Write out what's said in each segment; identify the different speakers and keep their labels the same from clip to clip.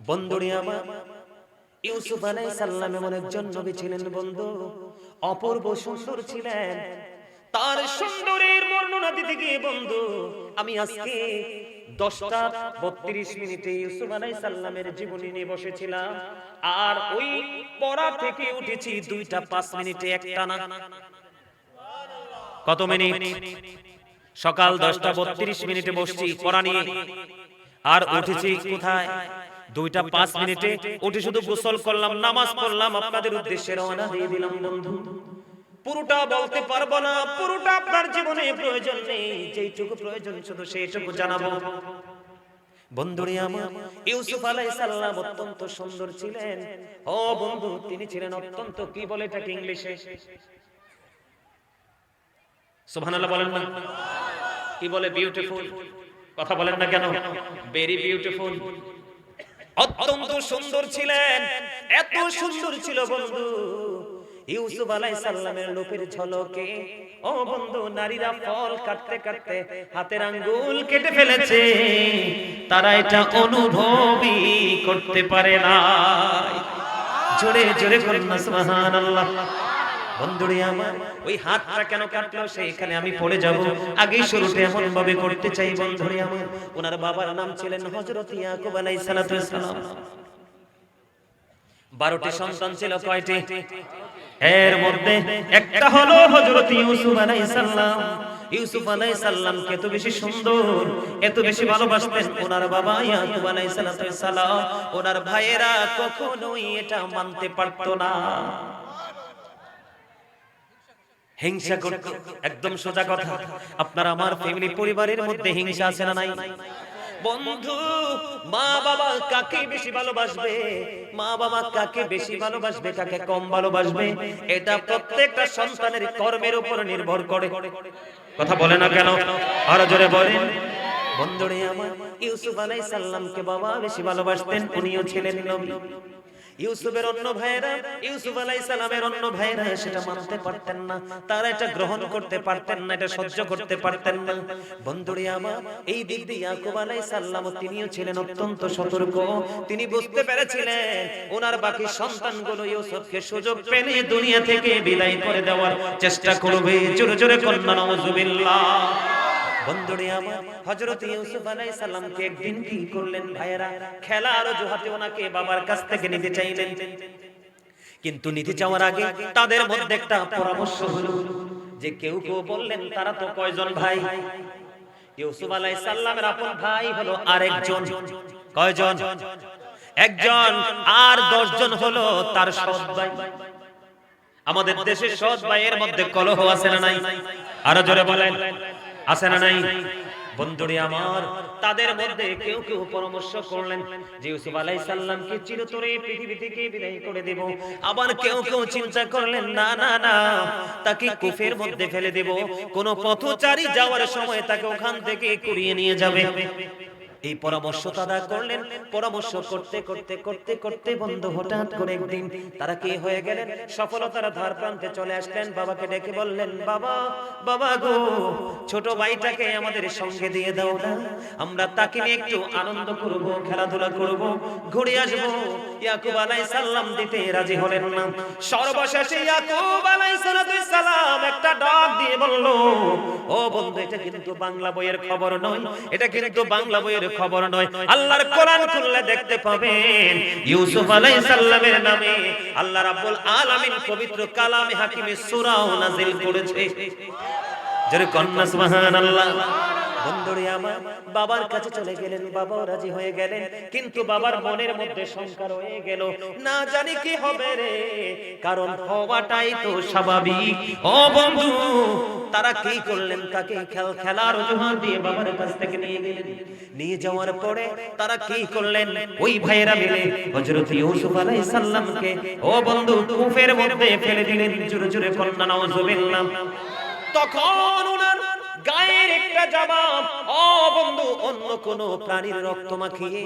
Speaker 1: বন্ধুরে আমার, ইউসুফ আলাইহিস সালাম এমন একজন নবী ছিলেন বন্ধু, অপূর্ব সুন্দর ছিলেন। তার সুন্দরের বর্ণনা দিতে গিয়ে বন্ধু আমি আজকে 10টা 32 মিনিটে ইউসুফ আলাইহিস সালামের জীবনী নিয়ে বসেছিলাম, আর ওই পড়া থেকে উঠেছি 2টা 5 মিনিটে একটানা। কত মিনিট? সকাল 10টা 32 মিনিটে বসছি পড়া নিয়ে, আর উঠেছি কোথায়? 2টা 5 মিনিটে। উঠে শুধু গোসল করলাম, নামাজ পড়লাম, আপনাদের উদ্দেশ্যে রওনা দিয়ে দিলাম বন্ধু। পুরোটা বলতে পারবো না, পুরোটা আপনার জীবনে প্রয়োজন নেই, যেইটুকু প্রয়োজন শুধু সেইটুকু জানাবো। বন্ধুরে আমার, ইউসুফ আলাইহিস সালাম অত্যন্ত সুন্দর ছিলেন। ও বন্ধু, তিনি ছিলেন অত্যন্ত, কি বলে এটাকে ইংলিশে? সুবহানাল্লাহ বলেন না? কি বলে? বিউটিফুল। কথা বলেন না কেন? Very beautiful. অত্যন্ত সুন্দর ছিলেন। এত সুন্দর ছিল বন্ধু, ইউসুফ আলাইহিস সালামের রূপের ঝলকে ও বন্ধু নারীরা ফল কাটতে কাটতে হাতের আঙ্গুল কেটে ফেলেছে, তারা এটা অনুভবই করতে পারে না। জোরে জোরে বলুন না সুবহানাল্লাহ। বন্ধুরে আমার, ওই হাতটা কেন কাটলো সেইখানে আমি পড়ে যাব। আগে শুরুতে এমন ভাবে করতে চাই বন্ধুরে আমার, ওনার বাবার নাম ছিলেন হযরত ইয়াকুব আলাইহিস সালাম। 12টি সন্তান ছিল। কয়টি? এর মধ্যে একটা হলো হযরত ইউসুফ আলাইহিস সালাম। ইউসুফ আলাইহিস সালামকে এত বেশি সুন্দর, এত বেশি ভালোবাসতেন ওনার বাবা ইয়াকুব আলাইহিস সালাম। ওনার ভাইয়েরা কখনোই এটা মানতে পারতো না, হিংসা করত। একদম সোজা কথা। আপনার আমার ফ্যামিলি পরিবারের মধ্যে হিংসা আছে না নাই? বন্ধু, মা বাবা কাকে বেশি ভালোবাসবে, মা বাবা কাকে বেশি ভালোবাসবে, কাকে কম ভালোবাসবে, এটা প্রত্যেকটা সন্তানের কর্মের উপর নির্ভর করে। কথা বলে না কেন? আরো জোরে বলেন। বন্ধুরে আমার, ইউসুফ আলাইহিস সালামকে বাবা বেশি ভালোবাসতেন, উনিও ছিলেন নবী। ইউসুফের অন্য ভাইরা, ইউসুফ আলাইহিস সালামের অন্য ভাইরা সেটা মানতে পারতেন না, তারা এটা গ্রহণ করতে পারতেন না, এটা সহ্য করতে পারতেন না। বন্ধুরে আমার, এই দিক দিয়ে ইয়াকুব আলাইহিস সালাম তিনিও ছিলেন অত্যন্ত সতর্ক। তিনি বুঝতে পেরেছিলেন ওনার বাকি সন্তানগুলো ইউসুফকে সুযোগ পেলে দুনিয়া থেকে বিদায় করে দেওয়ার চেষ্টা করবে। জোরে জোরে কন্যা নাউজুবিল্লাহ। বন্ধুরে আমার, হযরত ইউসুফ আলাইহিস সালামকে একদিন কি করলেন ভাইয়েরা, খেলার অজুহাতে ওনাকে বাবার কাছ থেকে নিতে চাইলেন। কিন্তু নিতে যাওয়ার আগে তাদের মধ্যে একটা পরামর্শ হলো যে কেউ কেউ বললেন তারা তো কয়জন ভাই, ইউসুফ আলাইহিস সালামের আপন ভাই হলো আরেকজন। কয়জন? একজন। আর 10 জন হলো তার সৎ ভাই। আমাদের দেশে সৎ ভাইয়ের মধ্যে কলহ আছে না নাই? আরো জোরে বলেন, আছে না নাই? বন্ধুরে আমার, তাদের মধ্যে কেউ কেউ পরামর্শ করলেন যে ইউসুফ আলাইহিস সালামকে চিরতরে পৃথিবী থেকে বিদায় করে দেব। আবার কেউ কেউ চিন্তা করলেন না না না, তাকে কুফের মধ্যে ফেলে দেব, কোন পথচারী যাওয়ার সময় তাকে ওখান থেকে কুড়িয়ে নিয়ে যাবে। এই পরামর্শ তারা করলেন। পরামর্শ করতে করতে করতে করতে বন্ধু হঠাৎ করে একদিন তারা কি হয়ে গেলেন, সফলতার ধার প্রান্তে চলে আসলেন। বাবাকে ডেকে বললেন, বাবা, বাবা গো, ছোট ভাইটাকে আমাদের সঙ্গে দিয়ে দাও না, আমরা তাকে নিয়ে একটু আনন্দ করব, খেলাধুলা করব, ঘুরে আসবো। ইয়াকুব আলাইহিস সালাম দিতে রাজি হলেন না। সর্বশেষে ইয়াকুব আলাইহিস সালাম একটা ডাক দিয়ে বলল, ও বন্ধু, এটা কিন্তু বাংলা বইয়ের খবর নয়, এটা কিন্তু বাংলা বইয়ের খবর নয়। আল্লাহর কোরআন খুললে দেখতে পাবেন ইউসুফ আলাইহিস সালামের নামে আল্লাহ রাব্বুল আলামিন পবিত্র কালামে হাকিমে সূরাও নাযিল করেছে। যারা কন্যা সুবহানাল্লাহ। বন্ধুরে আমার, বাবার কাছে চলে গেলেন, বাবাও রাজি হয়ে গেলেন, কিন্তু বাবার মনের মধ্যে শঙ্কা রয়ে গেল, না জানি কি হবে রে, কারণ হওয়াটাই তো স্বাভাবিক। ও বন্ধু, তারা কি করলেন, তাকে খেলার অজুহাত দিয়ে বাবার কাছ থেকে নিয়ে গেলেন। নিয়ে যাওয়ার পরে তারা কি করলেন, ওই ভাইয়েরা মিলে হযরত ইউসুফ আলাইহিস সালামকে ও বন্ধু কুফের মধ্যে ফেলে দিলেন। জোরে জোরে কন্যা নাউজুবিল্লাহ। তখন ওনার গায়ের একটা জামা ও বন্ধু অন্য কোন প্রাণীর রক্ত মাখিয়ে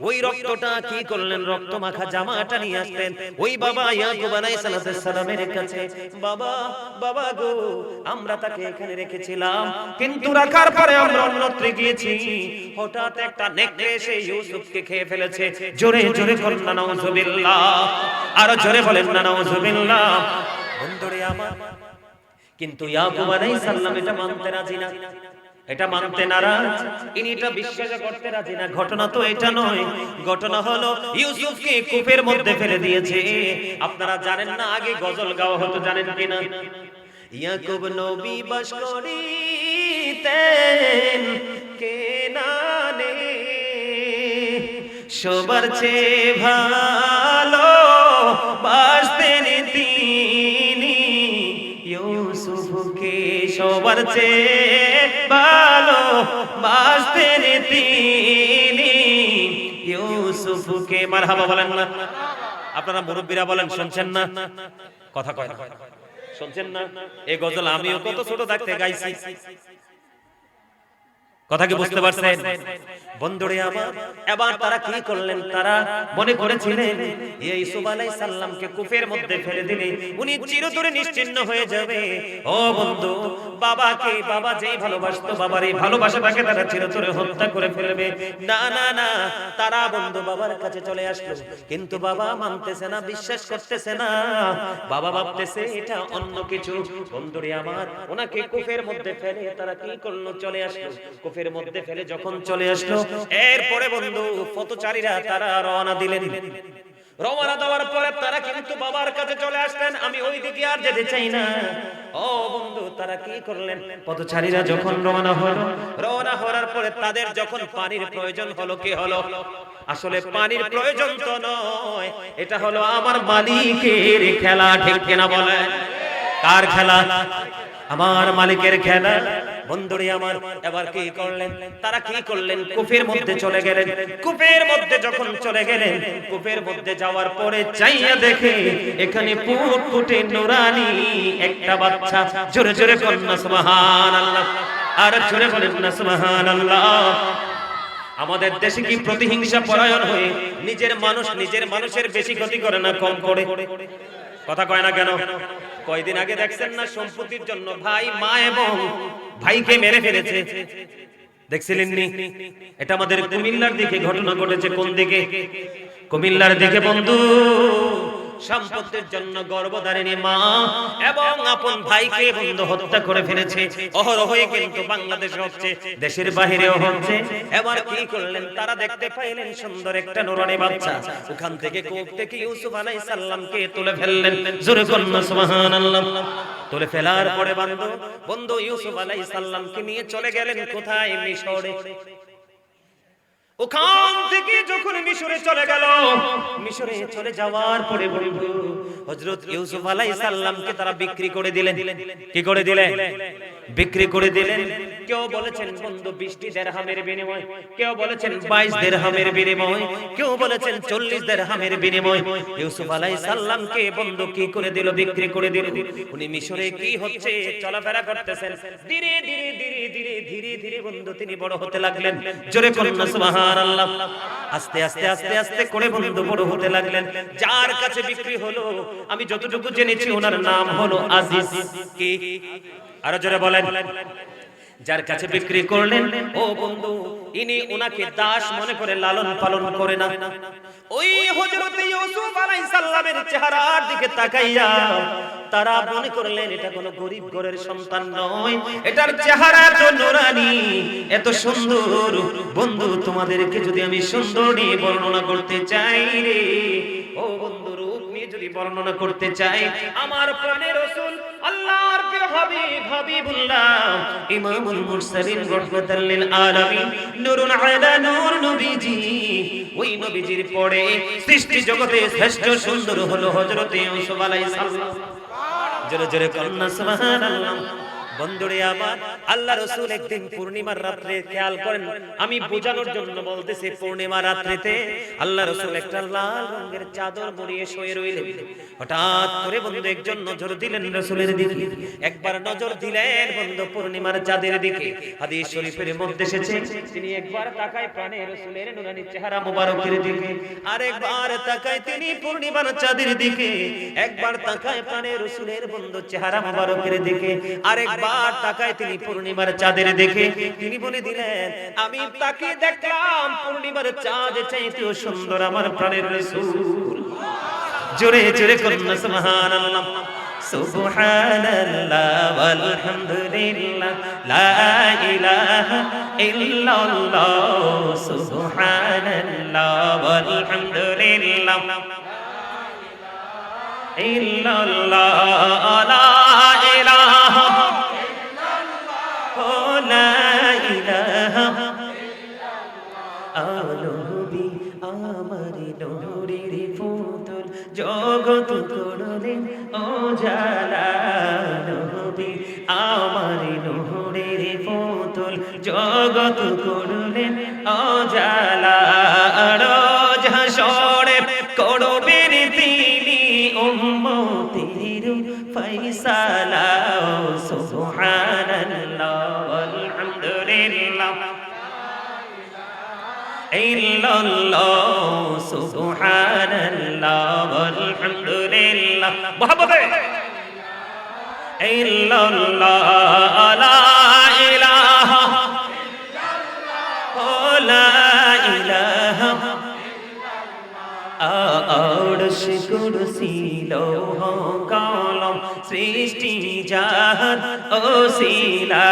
Speaker 1: ওই রক্তটা কি করলেন, রক্ত মাখা জামাটা নিয়ে আসতেন ওই বাবা ইয়াকুব আলাইহিস সালামের কাছে। বাবা বাবা গো, আমরা তাকে এখানে রেখেছিলাম, কিন্তু রাখার পরে আমরা অন্যত্র গিয়েছি, হঠাৎ একটা নেকড়ে এসে ইউসুফকে খেয়ে ফেলেছে। জোরে জোরে বলেন না নাউজুবিল্লাহ, আর জোরে বলেন না নাউজুবিল্লাহ। বন্ধুরে আমার, কিন্তু ইয়াকুব আলাইহিস সালাম এটা মানতে রাজি না, এটা মানতে নারাজ, ইনি এটা বিশ্বাস করতে রাজি না। ঘটনা তো এটা নয়, ঘটনা হলো ইউসুফকে কূপের মধ্যে ফেলে দিয়েছে। আপনারা জানেন না আগে গজল গাওয়া হতো, জানেন কিনা? ইয়াকুব নবী বাস করিতেন কেনানে, সবার চেয়ে ভালো বাসতেন তিনি ইউসুফকে, সবার চেয়ে ভালো বাসতেন তিনি ইউসুফকে। মারহাবা বলেন না? আপনারা মুরব্বীরা বলেন, শুনছেন না? কথা কয় না, শুনছেন না? এই গজল আমিও কত ছোট থাকতে গাইছি। কথা কি বুঝতে পারছেন? বন্ধুরে আমার, এবার তারা কি করলেন? তারা মনে করেছিলেন ইউসুফ আলাইহিস সালামকে কূপের মধ্যে ফেলে দিলে উনি চিরতরে নিশ্চিহ্ন হয়ে যাবে। ও বন্ধু, বাবাকে বাবা যেই ভালোবাসতো, বাবার এই ভালোবাসাটাকে তারা চিরতরে হত্যা করে ফেলবে। না না না, তারা বন্ধু বাবার কাছে চলে আসলো, কিন্তু বাবা মানতেছে না, বিশ্বাস করতেছে না। বাবা ভাবতেছে এটা অন্য কিছু। বন্ধুরে আমার, ওনাকে কূপের মধ্যে ফেলে তারা কি করলো? চলে আসলো। কূপের মধ্যে ফেলে যখন চলে আসলো, এরপরে বন্ধু পথচারীরা তারা রওনা দিলেন। রওনা দেওয়ার পরে তারা কিন্তু বাবার কাছে চলে আসলেন, আমি ওই দিকে আর যেতে চাই না। ও বন্ধু, তারা কি করলেন? পথচারীরা যখন রওনা হলো, রওনা হওয়ার পরে তাদের যখন পানির প্রয়োজন হলো, কি হলো? আসলে পানির প্রয়োজন তো নয়, এটা হলো আমার মালিকের খেলা। ঠিক কিনা বলেন? কার খেলা? আমার মালিকের খেলা। বন্ধুরে আমার, এবার কি করলেন? তারা কি করলেন? কূপের মধ্যে চলে গেলেন। কূপের মধ্যে যখন চলে গেলেন, কূপের মধ্যে যাওয়ার পরে চাইয়া দেখে এখানে ফুটফুটে নুরানি একটা বাচ্চা। জোরে জোরে বলেন না সুবহানাল্লাহ, আর জোরে বলেন না সুবহানাল্লাহ। আমাদের দেশে কি প্রতিহিংসা পরায়ণ হয়ে নিজের মানুষের বেশি ক্ষতি করে না কম করে? কথা কয় না কেন? কয়দিন আগে দেখছেন না, সম্পত্তির জন্য ভাই মা এবং ভাইকে মেরে ফেলেছে, দেখছিলেন নি? এটা আমাদের কুমিল্লার দিকে ঘটনা ঘটেছে। কোন দিকে? কুমিল্লার দিকে বন্ধু। সম্পত্তির জন্য গর্ভধারিণী মা এবং আপন ভাইকে বন্ধু হত্যা করে ফেলেছে। অহরহই কিন্তু বাংলাদেশে হচ্ছে, দেশের বাহিরেও হচ্ছে। এবার কি করলেন? তারা দেখতে পাইলেন সুন্দর একটা নুরানি বাচ্চা, ওখান থেকে কূপ থেকে ইউসুফ আলাইহিস সালামকে তুলে ফেললেন। জোরে বলুন সুবহানাল্লাহ। তুলে ফেলার পরে বন্ধু ইউসুফ আলাইহিস সালামকে নিয়ে চলে গেলেন কোথায়? মিশরে। ওখান থেকে যখন মিশরে চলে গেল, মিশরে চলে যাওয়ার পরে বন্ধু হযরত ইউসুফ আলাইহিস সালামকে তারা বিক্রি করে দিলেন। কি করে দিলেন? বিক্রি করে দিলেন। কেউ বলেছেন বন্ধু 20টি দিরহামের বিনিময়, কেউ বলেছেন 22 দিরহামের বিনিময়, কেউ বলেছেন 40 দিরহামের বিনিময়। ইউসুফ আলাইহিস সালামকে বন্ধু কি করে দিল? বিক্রি করে দিল। উনি মিশরে কি হচ্ছে চলাফেরা করতেছেন, ধীরে ধীরে ধীরে ধীরে ধীরে ধীরে বন্ধু তিনি বড় হতে লাগলেন। জোরে বলুন না সুবহানাল্লাহ। আস্তে আস্তে আস্তে আস্তে করে বন্ধু বড় হতে লাগলেন। যার কাছে বিক্রি হলো, আমি যতটুকু জেনেছি ওনার নাম হলো আজিজ। কি? আরো জোরে বলেন। যার কাছে বিক্রি করলেন, ও বন্ধু ইনি ওনাকে দাস মনে করে লালন পালন করে না। ওই হযরত ইউসুফ আলাইহিস সালামের চেহারার দিকে তাকাইয়া তারা মনে করলেন এটা কোনো গরিব ঘরের সন্তান নয়, এটার চেহারা এত নুরানি, এত সুন্দর। বন্ধু তোমাদেরকে যদি আমি সুন্দর নিয়ে বর্ণনা করতে চাই রে, ও বন্ধু রূপ নিয়ে যদি বর্ণনা করতে চাই, আমার প্রাণের রাসূল আল্লাহর প্রিয় হাবিব হাবিবুল্লাহ ইমামুল মুরসালিন রাহমাতাল লিল আলামিন নূরুন আলা নূর নবীজি, ওই নবীজির পরে সৃষ্টি জগতে শ্রেষ্ঠ সুন্দর হলো হযরত ইউসুফ আলাইহিস সালাম। জোরে জোরে কন্যা সুবহানাল্লাহ। বন্ধুরে আমার, আল্লাহ রাসূল একদিন পূর্ণিমার রাত্রে, খেয়াল করেন আমি বোঝানোর জন্য বলতেছি, পূর্ণিমার রাত্রিতে আল্লাহ রাসূল একটা লাল রঙের চাদর মুড়িয়ে শুয়ে রইলেন। হঠাৎ করে বন্ধু একজন নজর দিলেন রাসূলের দিকে, একবার নজর দিলেন বন্ধু পূর্ণিমার চাঁদের দিকে। হাদিস শরীফের মধ্যে এসেছে, তিনি একবার তাকায় প্রাণে রাসূলের নুরানি চেহারা মোবারকের দিকে, আরেকবার তাকায় তিনি পূর্ণিমার চাঁদের দিকে, একবার তাকায় প্রাণে রাসূলের বন্ধু চেহারা মোবারকের দিকে, আরেকবার তাকায় তিনি পূর্ণিমার চাঁদের দিকে। তিনি বলে দিলেন, আমি তাকিয়ে দেখলাম পূর্ণিমার চাঁদ চাইতেও সুন্দর আমার প্রাণের রাসূল। জোরে জোরে করুন না সুবহানাল্লাহ। সুবহানাল্লাহ ওয়ালহামদুলিল্লাহ লা ইলাহা ইল্লাল্লাহ, সুবহানাল্লাহ ওয়ালহামদুলিল্লাহ ইল্লাল্লাহ, লা ইলাহা লা ইলাহা আলোবি আমার নূরের পুতুল, জগৎ করলেন উজালা। নবী আমার নূরের পুতুল, জগৎ করলেন উজালা। রোজ হাসরে করবেন তিনি উম্মতের ফয়সালা। সুবহানাল্লাহ আলহামদুলিল্লাহ ইল্লাল্লাহ, সুবহানাল্লাহ আলহামদুলিল্লাহ, মুহাম্মাদে ইল্লাল্লাহ, লা ইলাহা ইল্লাল্লাহ, লা ইলাহা আরশ কুরসি লৌহ কলম সৃষ্টি জাহান ওসিলা।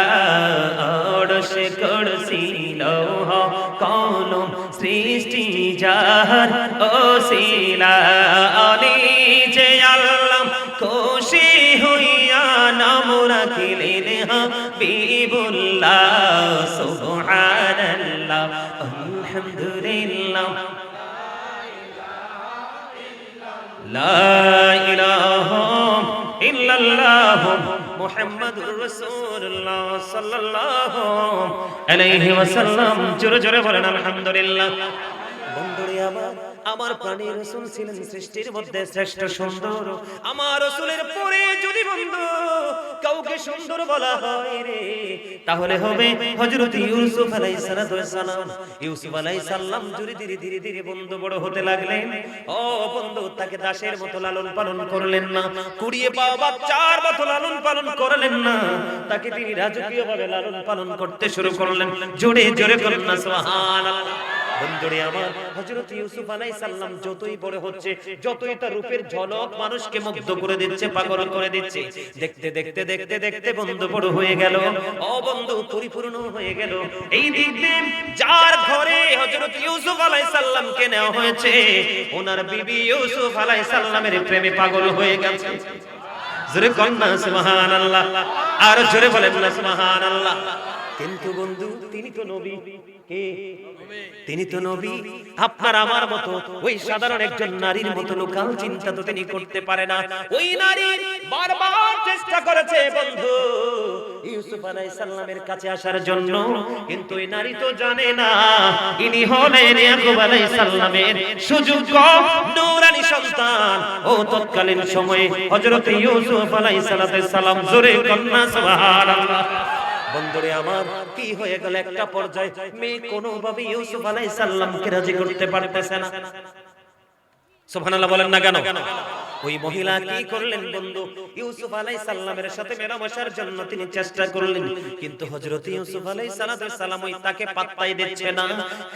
Speaker 1: আরশ কুরসি লৌহ কলম সৃষ্টি জাহান ওসিলা। আলী যে আল্লাহ খুশি হইয়া নাম রাখিলেন হাবিবুল্লাহ। সুবহানাল্লাহ আলহামদুলিল্লাহ লা ইলাহা ইল্লাল্লাহ মুহাম্মাদুর রাসূলুল্লাহ সাল্লাল্লাহু আলাইহি ওয়াসাল্লাম। জোরে জোরে বলেন আলহামদুলিল্লাহ। বন্ধুরে আমার, আমার প্রাণের রাসূল ছিলেন সৃষ্টির মধ্যে শ্রেষ্ঠ সুন্দর। আমার রাসূলের পরে যদি বন্ধু কাউকে সুন্দর বলা হয় রে, তাহলে হবে হযরত ইউসুফ আলাইহিস সালাম। ইউসুফ আলাইহিস সালাম ধীরে ধীরে ধীরে ধীরে বন্ধু বড় হতে লাগলেন। ও বন্ধু, তাকে দাসের মতো লালন পালন করলেন না, কুড়িয়ে পাওয়া বাচ্চার মতো লালন পালন করলেন না, তাকে তিনি রাজকীয়ভাবে লালন পালন করতে শুরু করলেন। জোরে জোরে বলুন না সুবহানাল্লাহ। বন্ধুরে আমার, হযরত ইউসুফ আলাইহিস সালাম যতই বড় হচ্ছে, যতই তার রূপের ঝলক মানুষকে মুগ্ধ করে দিচ্ছে, পাগল করে দিচ্ছে, দেখতে দেখতে দেখতে দেখতে বন্ধু বড় হয়ে গেল। ও বন্ধু, পরিপূর্ণ হয়ে গেল। এই দিক দিয়ে যার ঘরে হযরত ইউসুফ আলাইহিস সালামকে নেওয়া হয়েছে, ওনার বিবি ইউসুফ আলাইহিস সালামের প্রেমে পাগল হয়ে গেছে। জোরে কন্না সুবহানাল্লাহ, আর জোরে বলেন না সুবহানাল্লাহ। কিন্তু বন্ধু, তিনি তো নবী। কে? তিনি তো নবী। আপনার আমার মতো ওই সাধারণ একজন নারীর মতো লোকাল চিন্তা তো তিনি করতে পারে না। ওই নারী বারবার চেষ্টা করেছে বন্ধু ইউসুফ আলাইহিস সালামের কাছে আসার জন্য, কিন্তু ওই নারী তো জানে না ইনি হলেন ইয়াকুব আলাইহিস সালামের সুযোগ্য নূরানী সন্তান। ও তৎকালীন সময়ে হযরত ইউসুফ আলাইহিস সালাম। জোরে কন্না সুবহানাল্লাহ। বন্ধুরে আমার, কি হয়ে গেল একটা পর্যায়ে মেয়ে কোনোভাবে ইউসুফ আলাইহিস সালামকে রাজি করতে পারতেছে না। সুবহানাল্লাহ বলেন না কেন? ওই মহিলা কি করলেন বন্ধু, ইউসুফ আলাইহিস সালামের সাথে মেলামেশার জন্য তিনি চেষ্টা করলেন, কিন্তু হযরত ইউসুফ আলাইহিস সালাম ওই তাকে পাত্তাই দিচ্ছে না।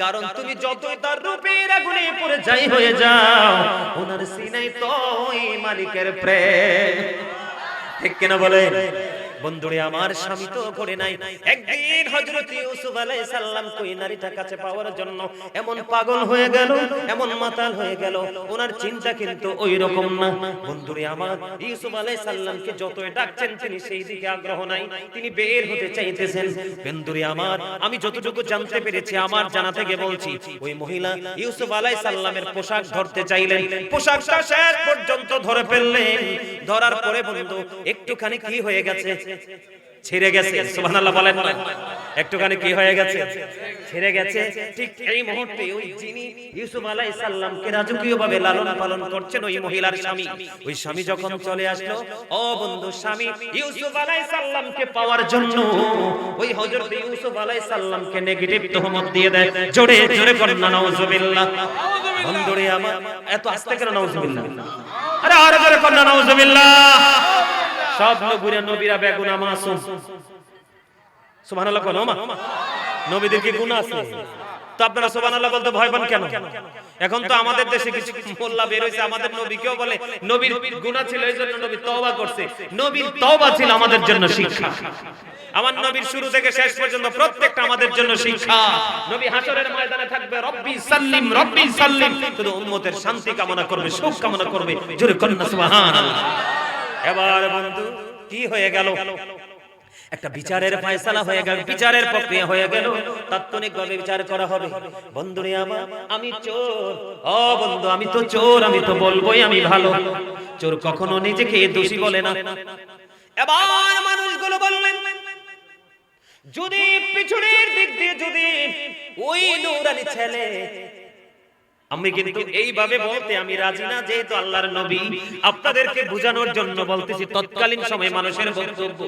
Speaker 1: কারণ তুমি যতই তার রূপের আগুনে পড়ে যাই হয়ে যাও, ওনার সিনায় তো ওই মালিকের প্রেম। ঠিক কিনা বলেন? বন্ধুরে আমার, স্বামী তো করে নাই। একদিন হযরত ইউসুফ আলাইহিস সালাম কই নারীটার কাছে পাওয়ার জন্য এমন পাগল হয়ে গেল, এমন মাতাল হয়ে গেল, ওনার চিন্তা কিন্তু ওই রকম না। বন্ধুরে আমার, ইউসুফ আলাইহিস সালামকে যতই ডাকছেন তিনি সেই দিকে আগ্রহ নাই, তিনি বের হতে চাইতেছেন। বন্ধুরে আমার, আমি যতটুকু জানতে পেরেছি, আমার জানা থেকে বলছি, ওই মহিলা ইউসুফ আলাইহিস সালামের পোশাক ধরতে চাইলেন, পোশাকটা শেষ পর্যন্ত ধরে ফেললেন। ধরার পরে বন্ধু একটুখানি কি হয়ে গেছে, ছিঁড়ে গেছে, সুবহানাল্লাহ বলেন না, একটুখানি কি হয়ে গেছে, ছিঁড়ে গেছে। ঠিক এই মুহূর্তে ওই যিনি ইউসুফ আলাইহিস সালামকে রাজকীয়ভাবে লালন পালন করছেন ওই মহিলার স্বামী, ওই স্বামী যখন চলে আসলো, ও বন্ধু, স্বামী ইউসুফ আলাইহিস সালামকে পাওয়ার জন্য ওই হযরত ইউসুফ আলাইহিস সালামকে নেগেটিভ তহমত দিয়ে দেয়। জোরে জোরে করেন না নাউজুবিল্লাহ। বন্ধুরে আমার, এত আস্তে কেন নাউজুবিল্লাহ? আরে আরে জোরে করেন না নাউজুবিল্লাহ। সব নবীরা বেগুনাহ মাসুম, সুবহানাল্লাহ কোন মা নবীদের কি গুনাহ আছে? তো আপনারা সুবহানাল্লাহ বলতে ভয় পান কেন? এখন তো আমাদের দেশে কিছু মোল্লা বের হইছে, আমাদের নবীকেও বলে নবীর গুনাহ ছিল এইজন্য নবী তওবা করছে। নবীর তওবা ছিল আমাদের জন্য শিক্ষা। আমার নবীর শুরু থেকে শেষ পর্যন্ত প্রত্যেকটা আমাদের জন্য শিক্ষা। নবী হাশরের ময়দানে থাকবে রব্বি সাল্লিম রব্বি সাল্লিম, শুধু উম্মতের শান্তি কামনা করবে, সুখ কামনা করবে। জোরে করেন না সুবহানাল্লাহ। এবার বন্ধু কি হয়ে গেল? একটা বিচারের ফয়সালা হয়ে গেল, বিচারের প্রক্রিয়া হয়ে গেল, তাৎক্ষণিকভাবে বিচার করা হবে। বন্ধুরে আমার, আমি চোর, ও বন্ধু আমি তো চোর, আমি তো বলবোই আমি ভালো। চোর কখনো নিজেকে দোষী বলে না। এবার মানুষগুলো বললেন, যদি পিছনের দিক দিয়ে যদি ওই নূরানী ছেলে, আমি কিন্তু এইভাবে বলতে আমি রাজি না, যেহেতু আল্লাহর নবী, আপনাদেরকে বোঝানোর জন্য বলতেছি। তৎকালীন সময়ে মানুষের বক্তব্য,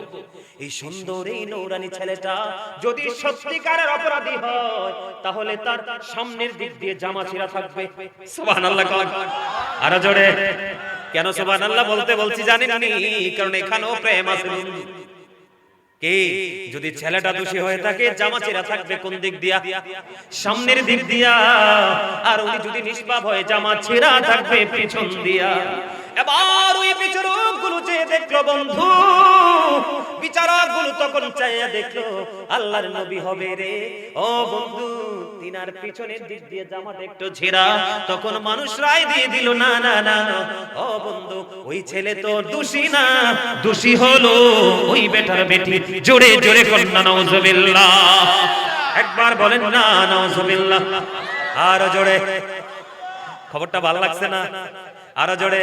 Speaker 1: এই সুন্দর এই নূরানী ছেলেটা যদি সত্যিকারের অপরাধী হয়, তাহলে তার সামনের দিক দিয়ে জামা ছিঁড়া থাকবে। সুবহানাল্লাহ। আরো জোরে কেন সুবহানাল্লাহ বলতে বলছি জানেন নি? কারণ এখানেও প্রেম আছে। কে যদি ছেলেটা দোষী হয়ে থাকে, জামা ছিঁড়া থাকবে কোন দিক দিয়া? সামনের দিক দিয়া। আর উনি যদি নিষ্পাপ হয়, জামা ছিঁড়া থাকবে পিছন দিয়া। এবার ওই বিচারকগুলো যে দেখলো বন্ধু, বিচারকগুলো তখন চাইয়া দেখলো আল্লাহর নবী হবে রে। ও বন্ধু, তিনার পিছনের দিক দিয়ে জামাটা একটু ছেঁড়া। তখন মানুষ রায় দিয়ে দিল, না না না, ও বন্ধু ওই ছেলে তো দোষী না, দোষী হলো ওই বেটার বেটি। জোরে জোরে করেন না নাউজুবিল্লাহ। একবার বলেন না নাউজুবিল্লাহ। আরো জোরে। খবরটা ভালো লাগছে না? আরো জোরে।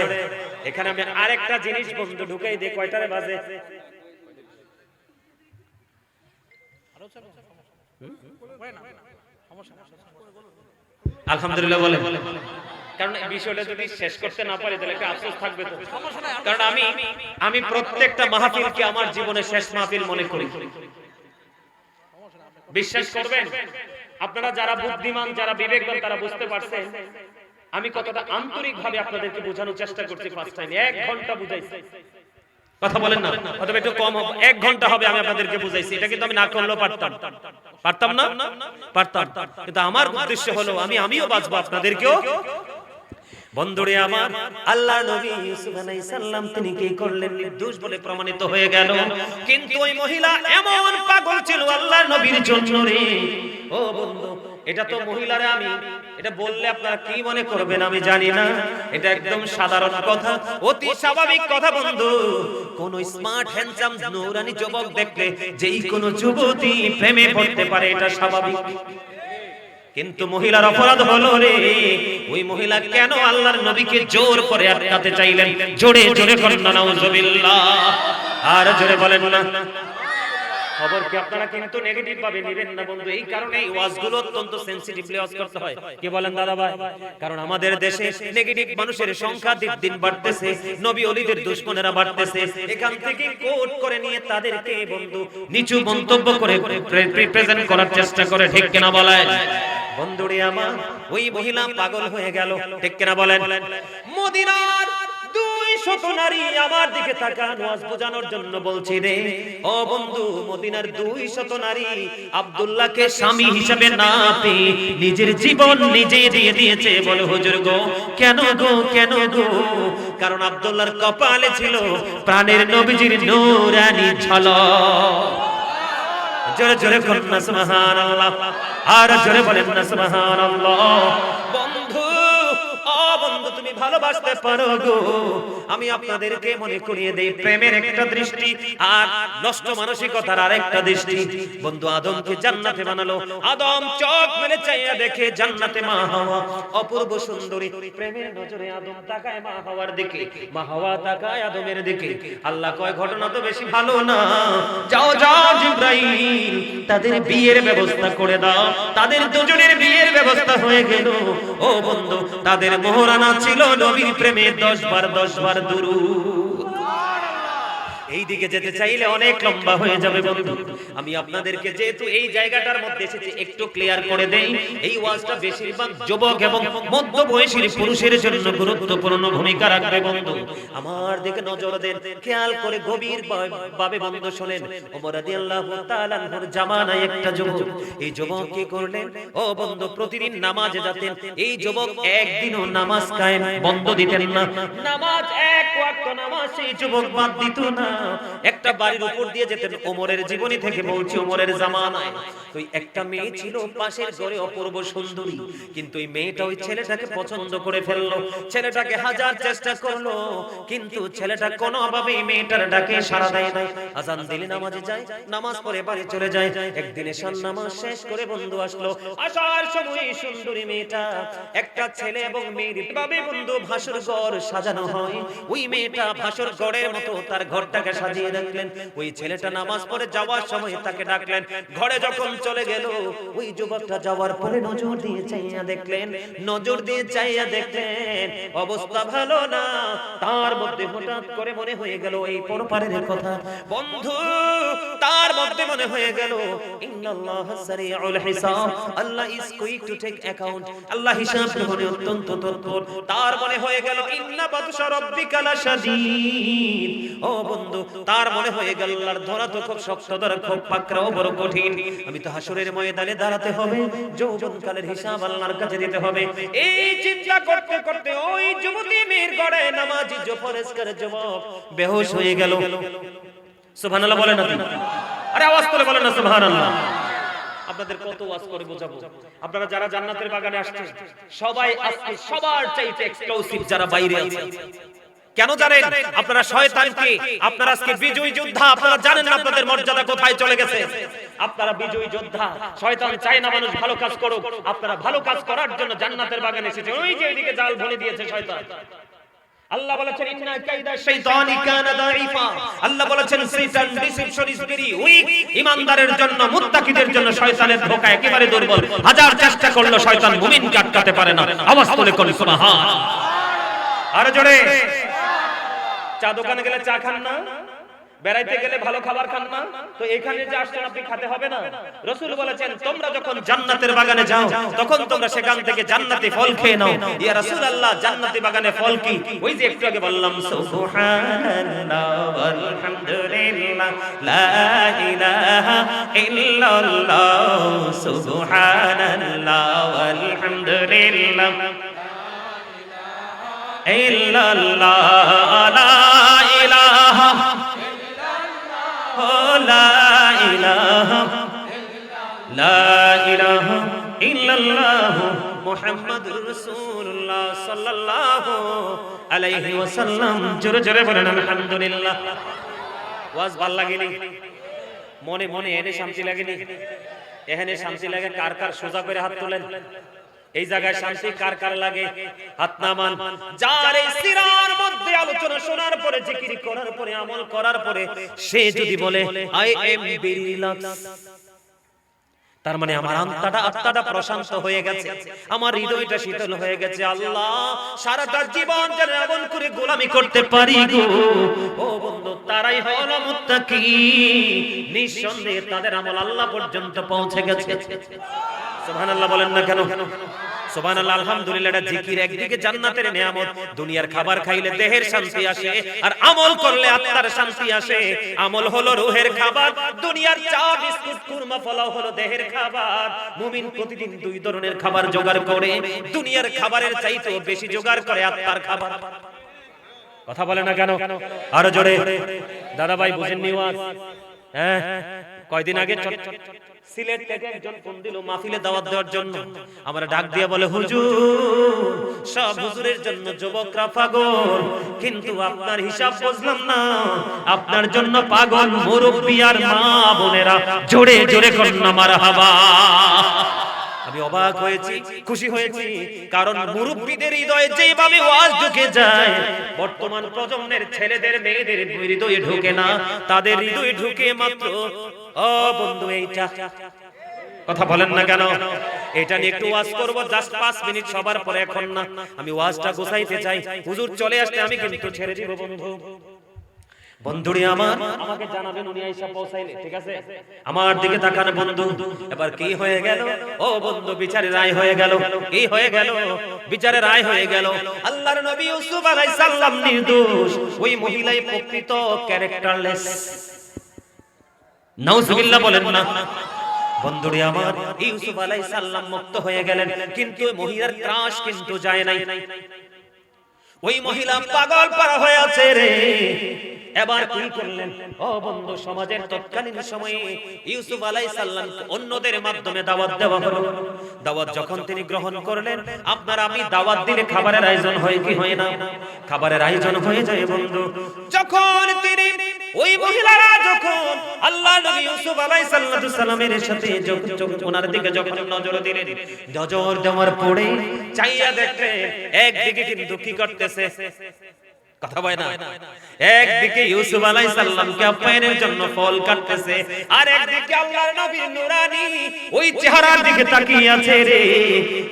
Speaker 1: এখানে আমি আরেকটা জিনিস বন্ধু ঢুকাই দিই। কয়টারে বাজে? আলহামদুলিল্লাহ বলেন। কারণ এই বিষয়টা যদি শেষ করতে না পারি তাহলে একটা আফসোস থাকবে তো। কারণ আমি প্রত্যেকটা মাহফিলকে আমার জীবনের শেষ মাহফিল মনে করি। বিশ্বাস করবেন, আপনারা যারা বুদ্ধিমান, যারা বিবেকবান, তারা বুঝতে পারছেন আমি কতটা আন্তরিকভাবে আপনাদেরকে বোঝানোর চেষ্টা করছি। ফার্স্ট টাইম 1 ঘন্টা বুঝাইছি। কথা বলেন না, অথবা একটু কম হবে, 1 ঘন্টা হবে আমি আপনাদেরকে বুঝাইছি। এটা কিন্তু আমি না করলেও পারতাম। পারতাম না? পারতাম। কিন্তু আমার উদ্দেশ্য হলো আমিও বাঁচবো, আপনাদেরকেও। বন্ধুরে আমার, আল্লাহর নবী ইউসুফ আলাইহিস সালাম তিনি কি করলেন? নির্দোষ বলে প্রমাণিত হয়ে গেল। কিন্তু ওই মহিলা এমন পাগল ছিল আল্লাহর নবীর জন্য রে। ও বন্ধু, এটা তো মহিলারে আমি এটা বললে আপনারা কি মনে করবেন আমি জানি না। এটা একদম সাধারণ কথা, অতি স্বাভাবিক কথা বন্ধু। কোন স্মার্ট হ্যান্ডসাম নূরানী যুবক দেখলে যেই কোন যুবতী প্রেমে পড়তে পারে, এটা স্বাভাবিক। কিন্তু মহিলার অপরাধ হলো রে, ওই মহিলা কেন আল্লাহর নবীকে জোর করে আটকাতে চাইলেন? জোরে জোরে করেন না নাউজুবিল্লাহ। আর জোরে বলেন না। খবর কি আপনারা কিন্তু নেগেটিভ ভাবে নেবেন না বন্ধু। এই কারণে এই ওয়াজগুলো অত্যন্ত সেনসিটিভলি ওয়াজ করতে হয়। কি বলেন দাদা ভাই? কারণ আমাদের দেশে নেগেটিভ মানুষের সংখ্যা দিন দিন বাড়তেছে, নবী ওলিদের দুশমনেরা বাড়তেছে। এখান থেকে কোট করে নিয়ে তাদেরকে বন্ধু নিচু মন্তব্য করে প্রেজেন্ট করার চেষ্টা করে। ঠিক কিনা বলেন বন্ধুরে আমার? ওই মহিলা পাগল হয়ে গেল। ঠিক কিনা বলেন? মদিনার 200 নারী আমার দিকে তাকান, ওয়াজ বোঝানোর জন্য বলছি রে। ও বন্ধু, মদিনার 200 নারী আব্দুল্লাহকে স্বামী হিসেবে না পেয়ে নিজের জীবন নিজে দিয়ে দিয়েছে। বলে হুজুর গো, কেন গো, কেন গো? কারণ আব্দুল্লাহর কপালে ছিল প্রাণের নবীজির নূরানী ঝলক। জোরে জোরে বলেন না সুবহানাল্লাহ। আর জোরে বলেন না সুবহানাল্লাহ। বন্ধু, ও বন্ধু, তুমি ভালোবাসতে পারো গো। আমি আপনাদেরকে মনে করিয়ে দেই প্রেমের একটা দৃষ্টি আর নষ্ট মানসিকতার আরেকটা দৃষ্টি। বন্ধু আদমকে জান্নাতে বানালো, আদম চোখ মেলে চাইয়া দেখে জান্নাতে মা হাওয়া অপূর্ব সুন্দরী। প্রেমের নজরে আদম তাকায় মা হাওয়ার দিকে, মা হাওয়া তাকায় আদমের দিকে। আল্লাহ কয় ঘটনা তো বেশি ভালো না, যাও যাও জিবরাইল তাদের বিয়ের ব্যবস্থা করে দাও। তাদের দুজনের বিয়ের ব্যবস্থা হয়ে গেল। ও বন্ধু, তাদের মোহরানা ছিল নবীর প্রেমে 10 বার দুরূদ। এই দিকে যেতে চাইলে অনেক লম্বা হয়ে যাবে বন্ধু। আমি আপনাদেরকে যেহেতু এই জায়গাটার মধ্যে এসেছি একটু ক্লিয়ার করে দেই। এই ওয়াজটা বেশিরভাগ যুবক এবং মধ্যবয়সী পুরুষের জন্য গুরুত্বপূর্ণ ভূমিকা রাখবে বন্ধু। আমার দিকে নজর দেন, খেয়াল করে গভীর ভাবে বন্ধু শুনেন। ওমর রাদিয়াল্লাহু তাআলা আনহুর জামানায় একটা যুবক, এই যুবক কি করলেন? ও বন্ধু, প্রতিদিন নামাজে যেতেন। এই যুবক একদিনও নামাজ কায়েম বন্ধ দিতেন না। নামাজ এক ওয়াক্ত নামাজ সেই যুবক বাদ দিত না। একটা বাড়ির উপর দিয়ে যেতেন। ওমরের জীবনী থেকে বলছি, ওমরের জামানায় তো একটা মেয়ে ছিল পাশের ঘরে, অপূর্ব সুন্দরী। কিন্তু এই মেয়েটা ওই ছেলেটাকে পছন্দ করে ফেললো। ছেলেটাকে হাজার চেষ্টা করলো, কিন্তু ছেলেটা কোনোভাবে মেয়েটার ডাকে সাড়া দেয় না। আজান দিলে নামাজে যায়, নামাজ পড়ে বাড়ি চলে যায়। একদিন এশার নামাজ শেষ করে বন্ধু আসলো। আসার সময় সুন্দরী মেয়েটা, একটা ছেলে এবং মেয়ের ভাবে বন্ধু ভাসর ঘর সাজানো হয়। ওই মেয়েটা ভাসর ঘরের মতো তার ঘরটাকে সাজিয়ে রাখলেন। ওই ছেলেটা নামাজ পড়ে যাওয়ার সময় তাকে ডাকলেন। ঘরে যখন চলে গেল, ওই যুবকটা যাওয়ার পরে নজর দিয়ে চাইয়া দেখলেন, অবস্থা ভালো না। তার মধ্যে হঠাৎ করে মনে হয়ে গেল এই পরপারের কথা। বন্ধু, তার মধ্যে মনে হয়ে গেল ইন্নাল্লাহ সারিউল হিসাব, Allah is quick to take account, আল্লাহ হিসাব গ্রহণে অত্যন্ত তৎপর। তার মনে হয়ে গেল ইন্না বাতশা রাব্বিকা লাশাদীদ। ও বন্ধু, তার মনে হয়ে গেল আল্লাহর ধরা তো খুব শক্ত, ধরা খুব পাকড়াও বড় কঠিন। আমি তো হাসরের ময়দানে দাঁড়াতে হবে, যৌবনকালের হিসাব আল্লাহর কাছে দিতে হবে। এই চিন্তা করতে করতে ওই যুবতী মেয়ের ঘরে নামাজি ফরেজকার যুবক বেহুশ হয়ে গেল। সুবহানাল্লাহ বলেন না? আরে আওয়াজ করে বলেন না সুবহানাল্লাহ। আপনাদের কত ওয়াজ করে বোঝাবো? আপনারা যারা জান্নাতের বাগানে আসছেন সবাই আজকে সবার চাইতে এক্সক্লুসিভ যারা বাইরে আছে। কেন জানেন? আপনারা শয়তানকে, আপনারা আজকে বিজয়ী যোদ্ধা। আপনারা জানেন না আপনাদের মর্যাদা কোথায় চলে গেছে। আপনারা বিজয়ী যোদ্ধা। শয়তান চায় না মানুষ ভালো কাজ করুক। আপনারা ভালো কাজ করার জন্য জান্নাতের বাগানে এসেছেন। ওই যে এদিকে জাল ভরে দিয়েছে শয়তান। আল্লাহ বলেছেন ইন্না কাইদা শাইতানি কানা দাঈফা। আল্লাহ বলেছেন শয়তান ডিসেপশন ইজ ভেরি উইক। ঈমানদারের জন্য, মুত্তাকিদের জন্য শয়তানের ধোঁকা একেবারে দুর্বল। হাজার চেষ্টা করলো শয়তান মুমিনকে আটকাতে পারে না। আওয়াজ তুলে কোন সুবহানাল্লাহ। আর জোরে। চা দোকানে গেলে চা খান না, বেড়াইতে গেলে ভালো খাবার খান না, তো এখানে যে আসছেন আপনি খেতে হবে না? রাসূল বলেছেন তোমরা যখন জান্নাতের বাগানে যাও তখন তোমরা সেখান থেকে জান্নাতি ফল খেয়ে নাও। ইয়া রাসূলুল্লাহ, জান্নাতি বাগানে ফল কি? ওই যে একটু আগে বললাম সুবহানাল্লাহ ওয়ালহামদুলিল্লাহ লা ইলাহা ইল্লাল্লাহ, সুবহানাল্লাহ ওয়ালহামদুলিল্লাহ ইল্লাল্লাহ, লা ইলাহা ইল্লাল্লাহ মুহাম্মাদুর রাসূলুল্লাহ সাল্লাল্লাহু আলাইহি ওয়াসাল্লাম। জোরে জোরে বলেন আলহামদুলিল্লাহ। ওয়াজ ভাল লাগেনি? মনে মনে এনে শান্তি লাগেনি? এখানে শান্তি লাগে কার কার? সোজা করে হাত তোলেন। এই জায়গায় শান্তি কার কার লাগে? হাত নামান। যার এই সিরার মধ্যে আলোচনা শোনার পরে, জিকির করার পরে, আমল করার পরে সে যদি বলে আই এম ভেরি রিল্যাক্স, তার মানে আমার আত্মাটা প্রশান্ত হয়ে গেছে, আমার হৃদয়টা শীতল হয়ে গেছে। আল্লাহ সারাটা জীবন যেন এমন করে গোলামি করতে পারি গো। ও বন্ধু, তারাই হলো মুত্তাকি। নিঃসন্দেহে তাদের আমল আল্লাহ পর্যন্ত পৌঁছে গেছে। সুবহানাল্লাহ বলেন না কেন? সুবহানাল্লাহ আলহামদুলিল্লাহ। এটা জিকির। একদিকে জান্নাতের নিয়ামত, দুনিয়ার খাবার খাইলে দেহের শান্তি আসে, আর আমল করলে আত্মার শান্তি আসে। আমল হলো রূহের খাবার। দুনিয়ার চা বিস্কুট কুরমা পোলাও হলো দেহের খাবার। মুমিন প্রতিদিন দুই ধরনের খাবার জোগাড় করে, দুনিয়ার খাবারের চাইতেও বেশি জোগাড় করে আত্মার খাবার। কথা বলে না কেন? আরো জোরে। দাদা ভাই বুঝেননি ওয়াজ? হ্যাঁ, কয়দিন আগে সিলেট থেকে একজন ফোন দিল মাহফিলে দাওয়াত দেওয়ার জন্য। আমরা ডাক দিয়ে বলে, হুজুর সব হুজুরের জন্য যুবকরা পাগল, কিন্তু আপনার হিসাব বুঝলাম না, আপনার জন্য পাগল মুরব্বি আর মা বোনেরা। জোরে জোরে কন্যা মারহাবা। আমি অবাক হয়েছি, খুশি হয়েছি, কারণ মুরব্বিদের হৃদয়ে যেভাবে ওয়াজ ঢুকে যায়, বর্তমান প্রজন্মের ছেলেদের মেয়েদের হৃদয়ে ঢুকে না, তাদের হৃদয়ে ঢুকে মাত্র ও বন্ধু এইটা। কথা বলেন না কেন? এটা নিয়ে একটু ওয়াজ করব, জাস্ট 5 মিনিট সবার পরে, এখন না। আমি ওয়াজটা গোছাইতে চাই, হুজুর চলে আসলে আমি কিন্তু ছেড়ে দিব বন্ধু। বন্ধুরে আমার, আমাকে জানাবেন উনি আইসা পৌঁছাইলে, ঠিক আছে? আমার দিকে তাকান বন্ধু। এবার কি হয়ে গেল? ও বন্ধু, বিচারের রায় হয়ে গেল। কি হয়ে গেল? বিচারের রায় হয়ে গেল। আল্লাহর নবী ইউসুফ আলাইহিস সালাম নির্দোষ, ওই মহিলাই প্রকৃত ক্যারেক্টারলেস। নাউজুবিল্লাহ বলেন না। বন্ধুরে আমার, ইউসুফ আলাইহিস সালাম মুক্ত হয়ে গেলেন, কিন্তু ওই মহিলার ত্রাস কিন্তু যায় নাই। ওই মহিলা পাগল পারা হয়ে আছে রে। এবার কি করলেন? ও বন্ধু, সমাজের তৎকালীন সময়ে ইউসুফ আলাইহিস সালামকে অন্যদের মাধ্যমে দাওয়াত দেওয়া হলো। দাওয়াত যখন তিনি গ্রহণ করলেন, আপনার আমি দাওয়াত দিলে খাবারের আয়োজন হয় কি হয় না? খাবারের আয়োজন হয়ে যায় বন্ধু। যখন তিনি ওই মহিলারা যখন আল্লাহ নবী ইউসুফ আলাইহিস সালামের সাথে ওনার দিকে যখন নজর দিলেন, নজর দেওয়ার পরে চাইয়া দেখলেন একদিকে কিন্তু কি করতেছে? কথা বলে না। একদিকে ইউসুফ আলাইহিস সালামকে আপ্যায়নের জন্য ফল কাটতেছে, আর একদিকে আল্লাহর নবীর নূরানি ওই চেহারার দিকে তাকিয়ে আছে রে।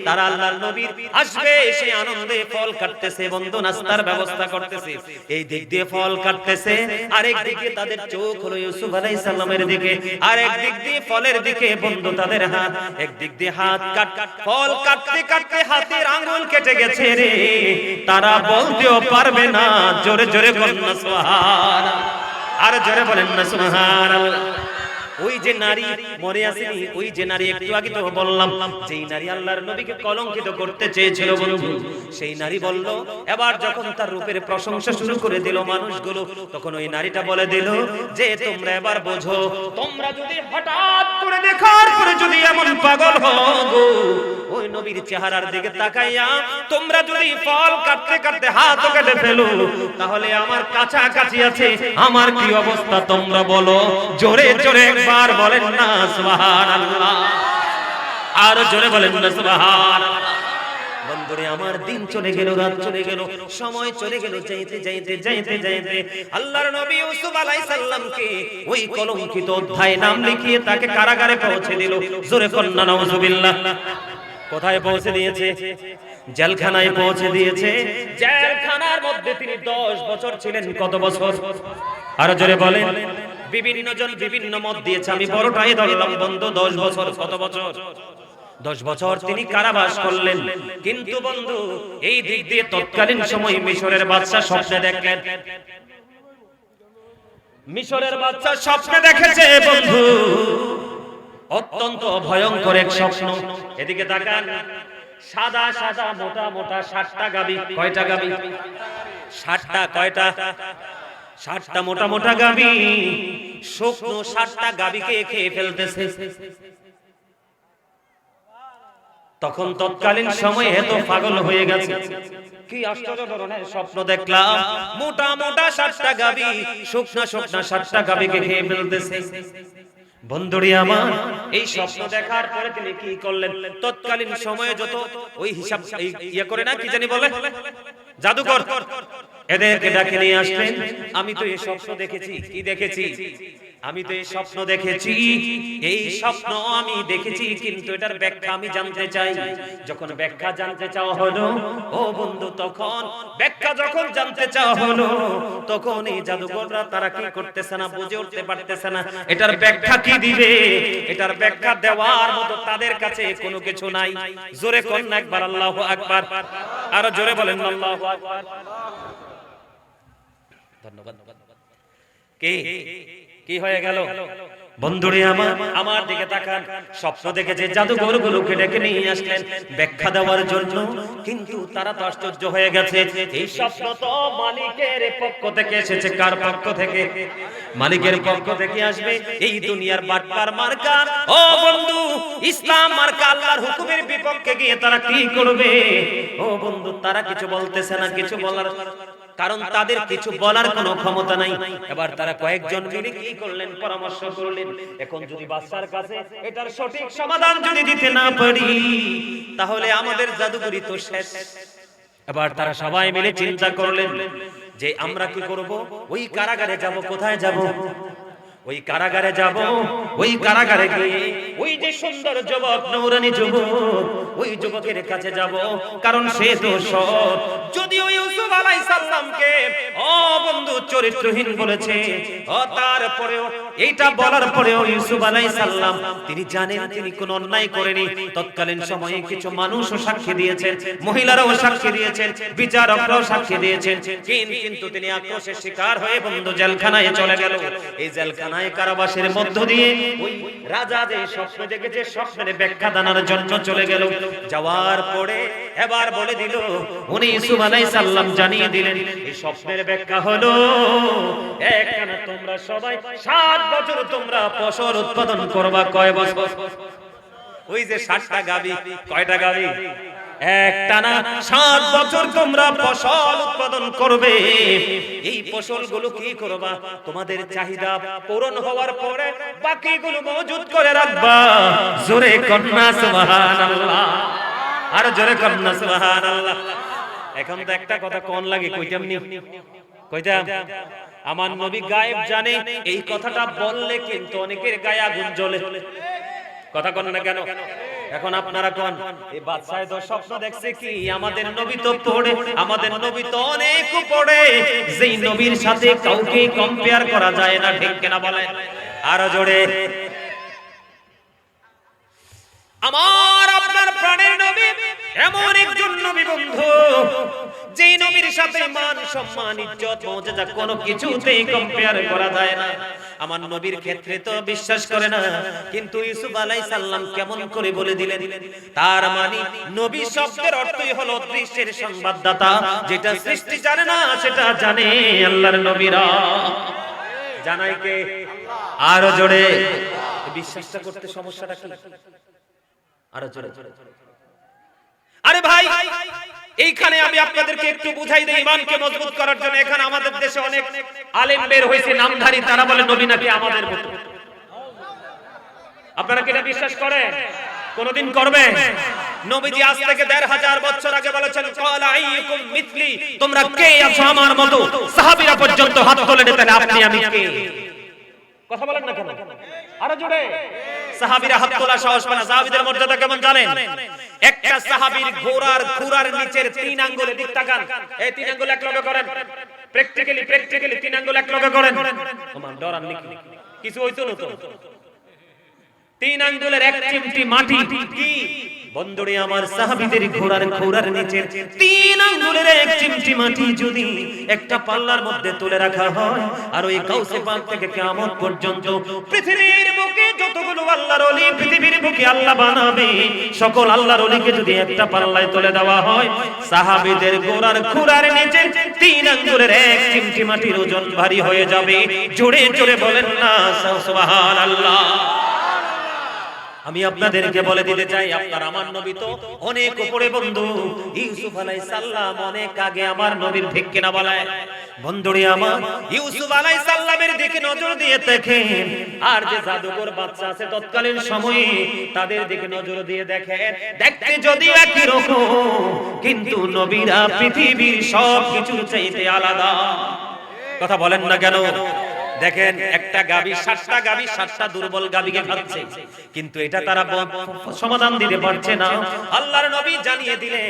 Speaker 1: তারা আল্লাহর নবীর আসবে সেই আনন্দে ফল কাটতেছে বন্ধু, নাস্তার ব্যবস্থা করতেছে। এই দিক দিয়ে ফল কাটতেছে, আর একদিকে তাদের চোখ হলো ইউসুফ আলাইহিস সালামের দিকে, আর একদিক দিয়ে ফলের দিকে বন্ধু তাদের হাত। একদিক দিয়ে হাত ফল কাটতে কাটতে হাতের আঙ্গুল কেটে গেছে রে। তারা বলতেও পারবে না। জোরে জোরে বলেন না সুবহানাল্লাহ, আর জোরে বলেন না সুবহানাল্লাহ। ওই যে নারী মরে আসেনি, ওই যে নারী একটু আগে তো বললাম, যেই নারী আল্লাহর নবীকে কলঙ্কিত করতে চেয়েছিল বন্ধু, সেই নারী বলল, এবার যখন তার রূপের প্রশংসা শুরু করে দিল মানুষগুলো, তখন ওই নারীটা বলে দিল যে তোমরা এবার বোঝো, তোমরা যদি হঠাৎ করে দেখার পরে যদি এমন পাগল হও গো, ওই নবীর চেহারার দিকে তাকাইয়া তোমরা যদি ফল কাটতে কাটতে হাত কেটে ফেলো, তাহলে আমার কাছাকাছি আছে আমার কি অবস্থা তোমরা বলো। জোরে জোরে একবার বলেন না সুবহানাল্লাহ, আর জোরে বলেন না সুবহানাল্লাহ। বন্ধুরে আমার, দিন চলে গেল, রাত চলে গেল, সময় চলে গেল, যাইতে যাইতে যাইতে যাইতে আল্লাহর নবী ইউসুফ আলাইহিস সালামকে ওই কলঙ্কিত অধ্যায় নাম লিখিয়ে তাকে কারাগারে পৌঁছে দিল। জোরে কন্না নাউজুবিল্লাহ। কোথায় পৌঁছে দিয়েছে? জেলখানায় পৌঁছে দিয়েছে। জেলখানার মধ্যে তিনি 10 বছর ছিলেন। কত বছর? আর জোরে বলেন। বিভিন্ন জন বিভিন্ন মত দিয়েছে, আমি বড়টাই ধরলাম বন্ধু, 10 বছর। কত বছর? 10 বছর তিনি কারাবাস করলেন। কিন্তু বন্ধু, এই দিক দিয়ে তৎকালীন সময় মিশরের বাদশা স্বপ্নে দেখলেন। মিশরের বাদশা স্বপ্নে দেখেছে বন্ধু অত্যন্ত ভয়ঙ্কর এক স্বপ্ন। এদিকে তাকান, সাদা সাদা মোটা মোটা 60টা গাবি। কয়টা গাবি? 60টা। কয়টা? 60টা মোটা মোটা গাবি শুকনো 60টা গাবিকে খেয়ে ফেলতেছে। তখন তৎকালীন সময়ে এত পাগল হয়ে গেছে, কি আশ্চর্য ধরনের স্বপ্ন দেখলাম। মোটা মোটা 60টা গাবি শুকনা শুকনা 60টা গাবিকে খেয়ে ফেলতেছে। বন্ধুরি আমার, এই স্বপ্ন দেখার পরে তিনি কি করলেন? তৎকালীন সময়ে যত ওই হিসাব ইয়ে করে না, কি জানি বলে, জাদুকর, এদেরকে ডাকে নিয়ে আসলেন। আমি তো এই স্বপ্ন দেখেছি। কি দেখেছি? আমি তো এই স্বপ্ন দেখেছি, এই স্বপ্ন আমি দেখেছি, কিন্তু এটার ব্যাখ্যা আমি জানতে চাই। যখন ব্যাখ্যা জানতে চাওয়া হলো, ও বন্ধু, তখন ব্যাখ্যা যখন জানতে চাওয়া হলো, তখন এই জাদুকররা তারা কি করতেছে না, বুঝে উঠতে পারতেছে না এটার ব্যাখ্যা কি দিবে। এটার ব্যাখ্যা দেওয়ার মতো তাদের কাছে কোনো কিছু নাই। জোরে কোন একবার আল্লাহু আকবার, আর জোরে বলেন আল্লাহু আকবার। ধন্যবাদ। কি কি হয়ে গেল? বন্ধুরে আমার দিকে তাকান, স্বপ্ন দেখে যে জাদুঘরগুলোকে ডেকে নিয়ে আসলেন ব্যাখ্যা দেওয়ার জন্য, কিন্তু তারা তো আশ্চর্য হয়ে গেছে। এই স্বপ্ন তো মালিকের পক্ষ থেকে এসেছে। কার পক্ষ থেকে? মালিকের পক্ষ থেকে আসবে। এই দুনিয়ার বাটপার মার্কা, ও বন্ধু, ইসলাম মার্কা আল্লাহর হুকুমের বিপক্ষে গিয়ে তারা কি করবে? ও বন্ধু, তারা কিছু বলতেছে না, কিছু বলার, কারণ তাদের কিছু বলার কোনো ক্ষমতা নাই। এবার তারা কয়েকজন মিলে কি করলেন? পরামর্শ করলেন, এখন যদি বাচ্চার কাছে এটার সঠিক সমাধান যদি দিতে না পারি, তাহলে আমাদের জাদুঘরি তো শেষ। এবার তারা সবাই মিলে চিন্তা করলেন যে আমরা কি করব? ওই কারাগারে যাব। কোথায় যাব? ওই কারাগারে যাব। ওই কারাগারে গিয়ে ওই যে সুন্দর যুবক, নূরানী যুবক, ওই যুবকের কাছে যাব, কারণ সে তো সৎ। যদিও ইউসুফ আলাইহিস সালামকে ও বন্ধু চরিত্রহীন বলেছে, ও তারপরেও এইটা বলার পরেও ইউসুফ আলাইহিস সালাম তিনি জানেন তিনি কোনো অন্যায় করেনি। তৎকালীন সময়ে কিছু মানুষও সাক্ষী দিয়েছেন, মহিলারাও সাক্ষী দিয়েছেন, বিচারকরাও সাক্ষী দিয়েছেন, কিন্তু তিনি আক্রোশের শিকার হয়ে বন্ধু জেলখানায় চলে গেল। এই জেলখানায় কারাবাসের মধ্য দিয়ে ওই রাজা যে স্বপ্ন দেখেছে স্বপ্নের ব্যাখ্যা জানার জন্য চলে গেল। যাওয়ার পরে এবার বলে দিল, উনি ইউসুফ আলাইহিস সালাম জানিয়ে দিলেন এই স্বপ্নের ব্যাখ্যা হলো, একখানা তোমরা সবাই 7 বছর তোমরা ফসল উৎপাদন করবা। কয় বছর? ওই যে 60টা গাবি, কয়টা গাবি? একটানা 7 বছর তোমরা ফসল উৎপাদন করবে। এই ফসলগুলো কি করবা? তোমাদের চাহিদা পূরণ হওয়ার পরে বাকিগুলো মজুদ করে রাখবা। জোরে কন্যা সুবহানাল্লাহ, আর জোরে কন্যা সুবহানাল্লাহ। এখন তো একটা কথা কোন লাগে, কইতাম নি? কইতাম আমার নবী গায়েব জানে, এই কথাটা বললে কিন্তু অনেকের গায়ে আগুন জ্বলে। কথা কোন না কেন? এখন আপনারা কোন এই বাদশাহ তো স্বপ্ন দেখছে কি? আমাদের নবী তো পড়ে, আমাদের নবী তো অনেক পড়ে, যেই নবীর সাথে কাউকে কম্পেয়ার করা যায় না। ঠিক কিনা বলেন? আরো জোরে। আমার আপনার প্রাণের নবী এমন একজন নবী বন্ধু, যেই নবীর সাথে মান সম্মান ইজ্জত মর্যাদা কোনো কিছুতেই কম্পেয়ার করা যায় না। আমার নবীর ক্ষেত্রে তো বিশ্বাস করে না, কিন্তু ইউসুফ আলাইহিস সালাম কেমন করে বলে দিলেন? তার মানে নবী শব্দের অর্থই হলো দৃশ্যের সংবাদদাতা। যেটা সৃষ্টি জানে না সেটা জানে আল্লাহর নবীরা। জানাই কে? আরো জোরে। বিশ্বাসটা করতে সমস্যাটা কি? আরো জোরে। আরে ভাই, এইখানে আমি আপনাদেরকে একটু বুঝাই দেই ঈমানকে মজবুত করার জন্য। এখানে আমাদের দেশে অনেক আলেম বের হইছে নামধারী, তারা বলে নবী নাকি আমাদের মতো। আপনারা কি এটা বিশ্বাস করেন? কোনদিন করবেন? নবীজি আজ থেকে 1500 বছর আগে বলেছেন, ক্বালা আইয়ুকুম মিথলি, তোমরা কে আছো আমার মতো? সাহাবীরা পর্যন্ত হাত তুলে দিতেন, আপনি আমি কে? কথা বলেন না কেন? আরো জোরে। সাহাবীরা হাত তোলা সাহস পায় না। সাহাবীদের মর্যাদা কেমন জানেন? একটা সাহাবীর ঘোড়ার খুরার নিচের 3 আঙ্গুলে দিক তাকান। এই 3 আঙ্গুল এক লগে করেন। প্র্যাকটিক্যালি 3 আঙ্গুল এক লগে করেন। ওমান ডরান নাকি? কিছু হইতো না তো? 3 আঙ্গুলের এক চিমটি মাটি কি বন্ধুরে আমার সাহাবীদের ঘোড়ার খুরার নিচে 3 আঙ্গুলের এক চিমটি মাটি যদি একটা পাল্লার মধ্যে তুলে রাখা হয়, আর ওই গাউসে পাক থেকে কিয়ামত পর্যন্ত পৃথিবীর বুকে যতগুলো আল্লাহর ওলি পৃথিবীর বুকে আল্লাহ বানাবে, সকল আল্লাহর ওলিকে যদি একটা পাল্লায় তুলে দেওয়া হয়, সাহাবীদের ঘোড়ার খুরার নিচে 3 আঙ্গুলের এক চিমটি মাটির ওজন ভারী হয়ে যাবে। জোরে জোরে বলেন না সুবহানাল্লাহ। আমি আপনাদেরকে বলে দিতে চাই, আপনার আমার নবী তো অনেক উপরে বন্ধু। ইউসুফ আলাইহিস সালাম অনেক আগে আমার নবীর, ঠিক কিনা বলেন? বন্ধুরে আমার ইউসুফ আলাইহিস সালামের দিকে নজর দিয়ে দেখেন, আর যে জাদুকর বাচ্চা আছে তৎকালীন সময়ে তাদের দিকে নজর দিয়ে দেখেন। দেখতে যদিও একই রকম, কিন্তু নবীরা পৃথিবীর সব কিছুর চাইতে আলাদা। কথা বলেন না কেন? দেখেন একটা গাবি 7টা গাবি 7টা দুর্বল গাবিকে খাচ্ছে, কিন্তু এটা তারা সমাধান দিতে পারছে না। আল্লাহর নবী জানিয়ে দিলেন,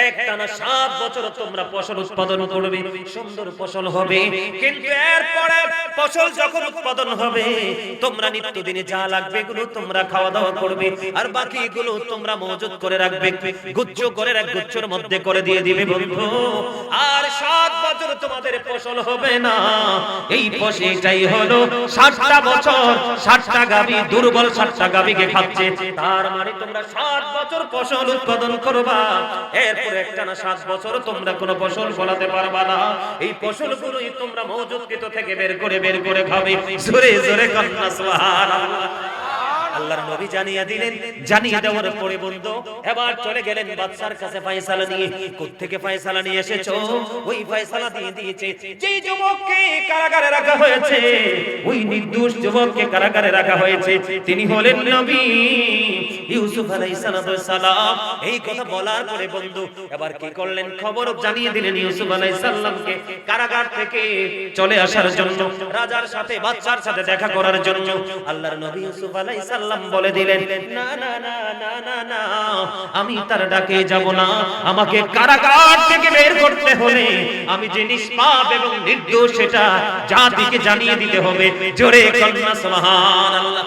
Speaker 1: একটানা 7 বছর তোমরা ফসল উৎপাদন করবে, সুন্দর ফসল হবে, কিন্তু এরপরে ফসল যখন উৎপাদন হবে তোমরা নিত্যদিনে যা লাগবে এগুলো তোমরা খাওয়া দাওয়া করবে, আর বাকিগুলো তোমরা মজুদ করে রাখবে, গুচ্ছ করে এক গুচ্ছর মধ্যে করে দিয়ে দিবে বন্ধু। আর 7 বছর বছর তোমাদের ফসল হবে না, এই এটাই হলো 60টা বছর 60টা গাভী, দুর্বল 60টা গাভীকে খাচ্ছে। তার মানে তোমরা 60 বছর ফসল উৎপাদন করবা, এরপরে একটানা 7 বছর তোমরা কোনো ফসল ফলাতে পারবা না। এই ফসলগুলোই তোমরা মজুদকৃত থেকে বের করে খাবে। জোরে জোরে কন্যা সুবহানাল্লাহ। আল্লাহর নবী জানিয়ে দিলেন, জানিয়ে দেওয়ার পরে বন্ধু এবার চলে গেলেন বাদশার কাছে ফয়সালা নিয়ে। কোত্থেকে ফয়সালা নিয়ে এসেছো? ওই ফয়সালা দিয়ে দিয়েছে, যেই যুবককে কারাগারে রাখা হয়েছে, ওই নির্দোষ যুবককে কারাগারে রাখা হয়েছে, তিনি হলেন নবী ইউসুফ আলাইহিস সালাম। এই কথা বলার পরে বন্ধু এবার কি করলেন, খবর জানিয়ে দিলেন ইউসুফ আলাইহিস সালামকে কারাগার থেকে চলে আসার জন্য, রাজার সাথে বাদশার সাথে দেখা করার জন্য। আল্লাহর নবী ইউসুফ আলাইহিস সালাম বলে দিলেন, না না না না না না, আমি তার ডাকে যাব না। আমাকে কারাগার থেকে বের করতে হলে আমি যে নিষ্পাপ এবং নির্দোষ সেটা জাতিকে জানিয়ে দিতে হবে। জোরে কন্যা সুবহানাল্লাহ।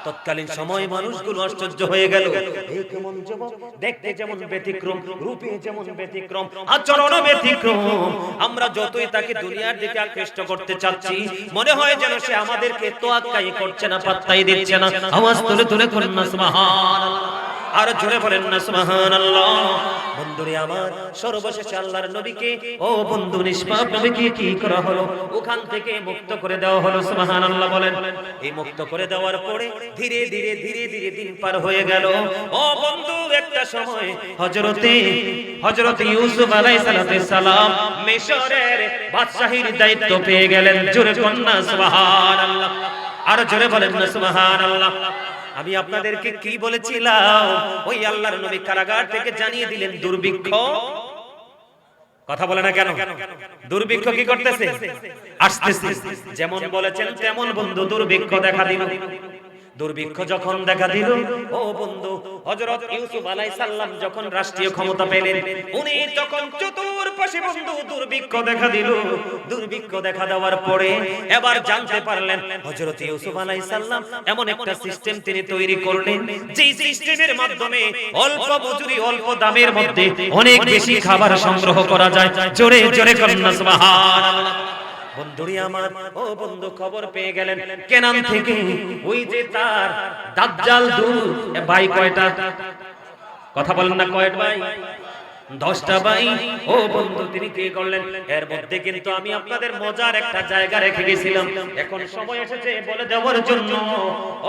Speaker 1: তৎকালীন সময় মানুষগুলো আশ্চর্য হয়ে গেল, এই কেমন যুবক, দেখতে যেমন ব্যতিক্রম, রূপে যেমন ব্যতিক্রম, আচরণও ব্যতিক্রম। আমরা যতই তাকে দুনিয়ার দিকে আকৃষ্ট করতে চাচ্ছি, মনে হয় যেন সে আমাদেরকে তোয়াক্কাই করছে না, পাত্তাই দিচ্ছে না। আওয়াজ তুলে তুলে করেন না সুবহানাল্লাহ, আর জোরে বলেন না সুবহানাল্লাহ। বন্ধুরে আমার, সর্বশেষে আল্লাহর নবীকে, ও বন্ধু নিষ্পাপ নবীকে কি করা হলো? ওখান থেকে মুক্ত করে দেওয়া হলো। সুবহানাল্লাহ বলেন। এই মুক্ত করে দেওয়ার পরে ধীরে ধীরে ধীরে ধীরে দিন পার হয়ে গেল। ও বন্ধু, একটা সময় হযরত ইউসুফ আলাইহিস সালাম মিশরের বাদশাহীর দায়িত্ব পেয়ে গেলেন। জোরে কন্যা সুবহানাল্লাহ, আর জোরে বলেন না সুবহানাল্লাহ। আমি আপনাদেরকে কি বলেছিলাম, ওই আল্লাহর নবী কারাগার থেকে জানিয়ে দিলেন দুর্ভিক্ষ। কথা বলে না কেন? দুর্ভিক্ষ কি করতেছে? আসতেছে। যেমন বলেছেন তেমন বন্ধু দুর্ভিক্ষ দেখা দিল। দুর্ভিক্ষ যখন দেখা দিল, ও বন্ধু, হযরত ইউসুফ আলাইহিস সালাম যখন রাষ্ট্রীয় ক্ষমতা পেলেন, উনি তখন চতুর্পাশে বন্ধু দুর্ভিক্ষ দেখা দিল। দুর্ভিক্ষ দেখা দেওয়ার পরে এবার জানতে পারলেন হযরত ইউসুফ আলাইহিস সালাম এমন একটা সিস্টেম তিনি তৈরি করলেন, যে সিস্টেমের মাধ্যমে অল্প মজুরি, অল্প দামের মধ্যে অনেক বেশি খাবার সংগ্রহ করা যায়। জোরে জোরে কন্যা সুবহানাল্লাহ। বন্ধুরি আমার, ও বন্ধু খবর পেয়ে গেলেন কেনান থেকে, ওই যে তার দাজ্জাল দূত ভাই কয়টা? কথা বলেন না, কয়টা ভাই? 10টা ভাই। ও বন্ধু, তিনি কি করলেন? এর মধ্যে কিন্তু আমি আপনাদের মজার একটা জায়গা রেখে গেছিলাম, এখন সময় এসেছে বলে দেওয়ার জন্য।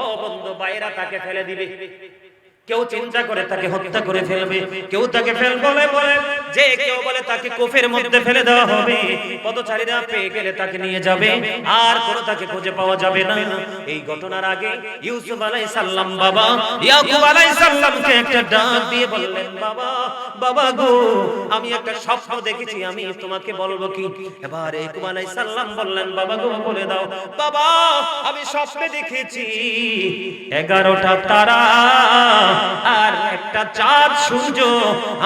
Speaker 1: ও বন্ধু, ভাইরা তাকে ফেলে দিবে। কেউ চিন্তা করে তাকে হত্যা করে ফেলবে, কেউ তাকে বলে যে কেউ বলে তাকে কূপের মধ্যে ফেলে দেওয়া হবে, পথচারীরা পেয়ে গেলে তাকে নিয়ে যাবে, আর কোনো তাকে খুঁজে পাওয়া যাবে না। এই ঘটনার আগে ইউসুফ আলাইহিস সালাম বাবা ইয়াকুব আলাইহিস সালামকে একটা ডাক দিয়ে বললেন, বাবা বাবা গো, আমি একটা স্বপ্ন দেখেছি, আমি তোমাকে বলবো কি? এবার ইয়াকুব আলাইহিস সালাম বললেন, বাবা গো বলে দাও। বাবা, আমি স্বপ্নে দেখেছি 11টা তারা আর একটা চাঁদ সূর্য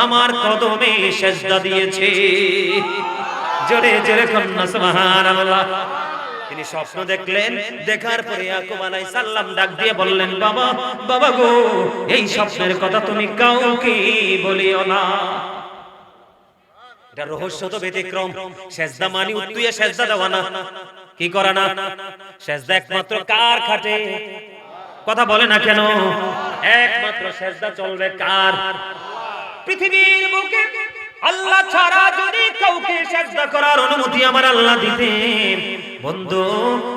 Speaker 1: আমার কদমে সেজদা দিয়েছে। জোরে জোরে কন্যা সুবহানাল্লাহ। তিনি স্বপ্ন দেখলেন, দেখার পরে ইয়াকুব আলাইহিস সালাম ডাক দিয়ে বললেন, বাবা বাবা গো, এই স্বপ্নের কথা তুমি কাউকে বলিও না। এটা রহস্য তো ব্যতিক্রম। সেজদা মানে উত্তুইয়া সেজদা দেওয়া না, কি করা না? সেজদা একমাত্র কার খাটে? কথা বলে না কেন? একমাত্র সেজদা চলবে কার? পৃথিবীর বুকে আল্লাহ ছাড়া যদি কাউকে সেজদা করার অনুমতি আমার আল্লাহ দিতেন, বন্ধু,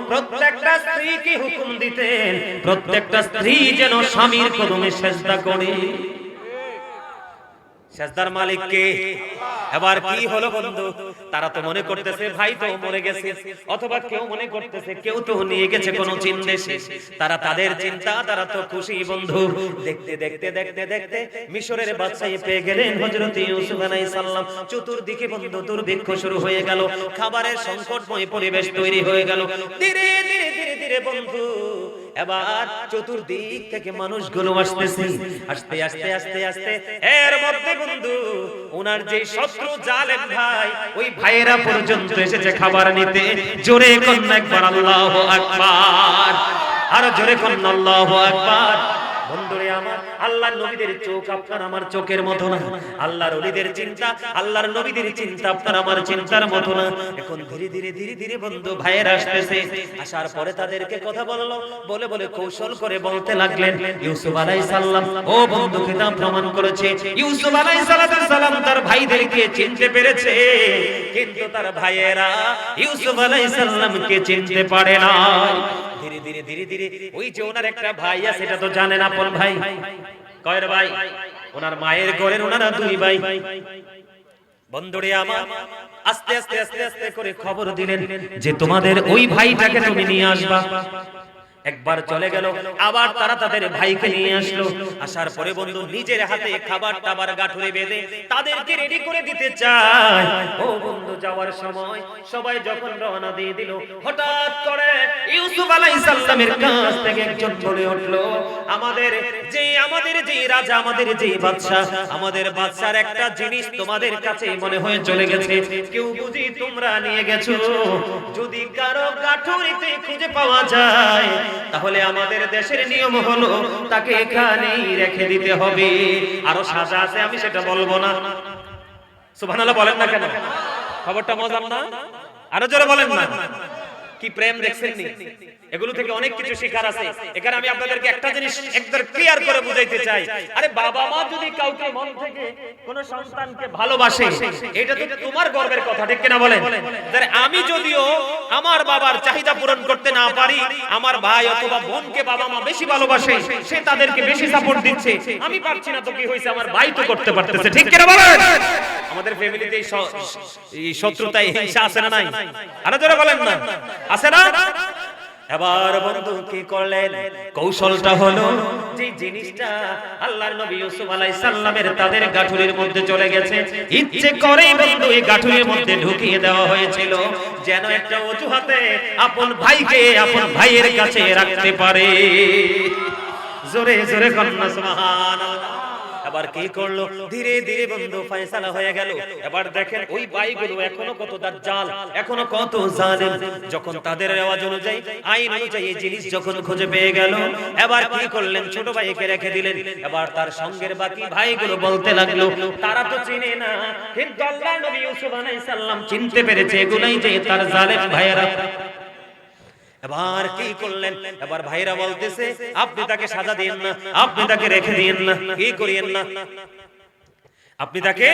Speaker 1: প্রত্যেকটা স্ত্রীকে হুকুম দিতেন প্রত্যেকটা স্ত্রী যেন স্বামীর কদমে সেজদা করে। সেজদার মালিক কে? এবার কি হলো বন্ধু? তারা তো মনে করতেছে ভাই তো মরে গেছে, অথবা কেউ মনে করতেছে কেউ তো নিয়ে গেছে কোন চীন দেশে। তারা তাদের চিন্তা, তারা তো খুশি বন্ধু। দেখতে দেখতে দেখতে দেখতে মিশরের বাদশাহী পেয়ে গেলেন হযরত ইউসুফ আলাইহিস সালাম। চতুর্দিকে বন্ধু দুর্ভিক্ষ শুরু হয়ে গেল, খাবারের সংকটময় পরিবেশ তৈরি হয়ে গেল। ধীরে ধীরে ধীরে ধীরে বন্ধু এবার চতুর্দিক থেকে মানুষগুলো আসতেছে, আস্তে আস্তে আস্তে আস্তে। এর মধ্যে বন্ধু ওনার যে শত্রু জালেম ভাই, ওই ভাইয়েরা পর্যন্ত এসেছে খাবার নিতে। জোরে কন্যা একবার আল্লাহু আকবার, আর জোরে কন্যা আল্লাহু আকবার। বন্ধুরে আমার, আল্লাহর নবীদের চোখ আপনার আমার চোখের মতো না, আল্লাহর ওলিদের চিন্তা, আল্লাহর নবীদের চিন্তা আপনার আমার চিন্তার মতো না। এখন ধীরে ধীরে ধীরে ধীরে বন্ধু ভাইয়েরা আসতেছে, আসার পরে তাদেরকে কথা বললো, বলে বলে কৌশল করে বলতে লাগলেন, ইউসুফ আলাইহিস সালাম ও বন্ধু কিতাব প্রমাণ করেছে ইউসুফ আলাইহিস সালাম তার ভাইদেরকে চিনতে পেরেছে, কিন্তু তার ভাইয়েরা ইউসুফ আলাইহিস সালামকে চিনতে পারে না। ধীরে ধীরে ধীরে ধীরে ওই যে ওনার একটা ভাই আছে, এটা তো জানেন আপন ভাই, কয়ের ভাই? ওনার মায়ের ঘরের ওনারা দুই ভাই। বন্ধুরে আমার, আস্তে আস্তে আস্তে আস্তে করে খবর দিলেন যে তোমাদের ওই ভাইটাকে তুমি নিয়ে আসবা। একবার চলে গেল, আবার তারা তাদের ভাইকে নিয়ে আসলো। আসার পরে বন্ধু নিজের হাতে খাবার টাবার গাঠুরে বেঁধে তাদেরকে রেডি করে দিতে চায়। ও বন্ধু যাওয়ার সময় সবাই যখন রওনা দিয়ে দিল, হঠাৎ করে ইউসুফ আলাইহিস সালামের কাছ থেকে একজন বলে উঠলো, আমাদের যে রাজা, আমাদের যে বাদশা, আমাদের বাদশার একটা জিনিস তোমাদের কাছে মনে হয় চলে গেছে, কেউ বুঝি তোমরা নিয়ে গেছো। যদি কারো গাঠুরিতে খুঁজে পাওয়া যায় তাহলে আমাদের দেশের নিয়ম হলো তাকে এখানেই রেখে দিতে হবে। আরো সাজা আছে, আমি সেটা বলবো না। সুবহানাল্লাহ বলেন না কেন? খবরটা মজার না? আরো জোরে বলেন না। কি প্রেম দেখছেন নি? এগুলো থেকে অনেক কিছু শেখার আছে। এখানে আমি আপনাদেরকে একটা জিনিস একদম ক্লিয়ার করে বুঝাইতে চাই। আরে বাবা মা যদি কাউকে মন থেকে কোন সন্তানকে ভালোবাসে, এটা তো তোমার গর্বের কথা, ঠিক কিনা বলেন? আমি যদিও আমার বাবার চাহিদা পূরণ করতে না পারি, আমার ভাই অথবা বোনকে বাবা মা বেশি ভালোবাসে, সে তাদেরকে বেশি সাপোর্ট দিচ্ছে, আমি পারছি না তো কি হইছে, আমার ভাই তো করতে পারতেছে, ঠিক কিনা বলেন? আমাদের ফ্যামিলিতে এই শত্রুতাই হিংসা আছে না নাই? আরে জোরে বলেন না, আছে না? এবার বন্ধু কি করলেন? কৌশলটা হলো যে জিনিসটা আল্লাহর নবী ইউসুফ আলাইহিস সালামের তাদের গাঠুরির মধ্যে চলে গেছে, ইচ্ছে করেই বন্ধু এই গাঠুরির মধ্যে ঢুকিয়ে দেওয়া হয়েছিল, যেন একটা অজুহাতে আপন ভাইকে আপন ভাইয়ের কাছে রাখতে পারে। জোরে জোরে কন্যা সুবহানাল্লাহ। এবার কি করলো? ধীরে ধীরে বন্ধু ফয়সালা হয়ে গেল। এবার দেখেন ওই ভাইগুলো এখনো কত দাজ্জাল, এখনো কত জালেম। যখন তাদের রেওয়াজ অনুযায়ী, আইন অনুযায়ী এই জিনিস যখন খুঁজে পেয়ে গেল, এবার কি করলেন? ছোট ভাইকে রেখে দিলেন। এবার তার সঙ্গের বাকি ভাইগুলো বলতে লাগলো, তারা তো চিনে না, কিন্তু আল্লাহর নবী ইউসুফ আলাইহিস সালাম চিনতে পেরেছে এগুলাই যে তার জালেম ভাইয়েরা। এবার কি করলেন? এবার ভাইরা বলতেছে, আপনি তাকে সাজা দিয়েন না, আপনি তাকে রেখে দিয়েন না, কি করিয়েন না, আপনি তাকে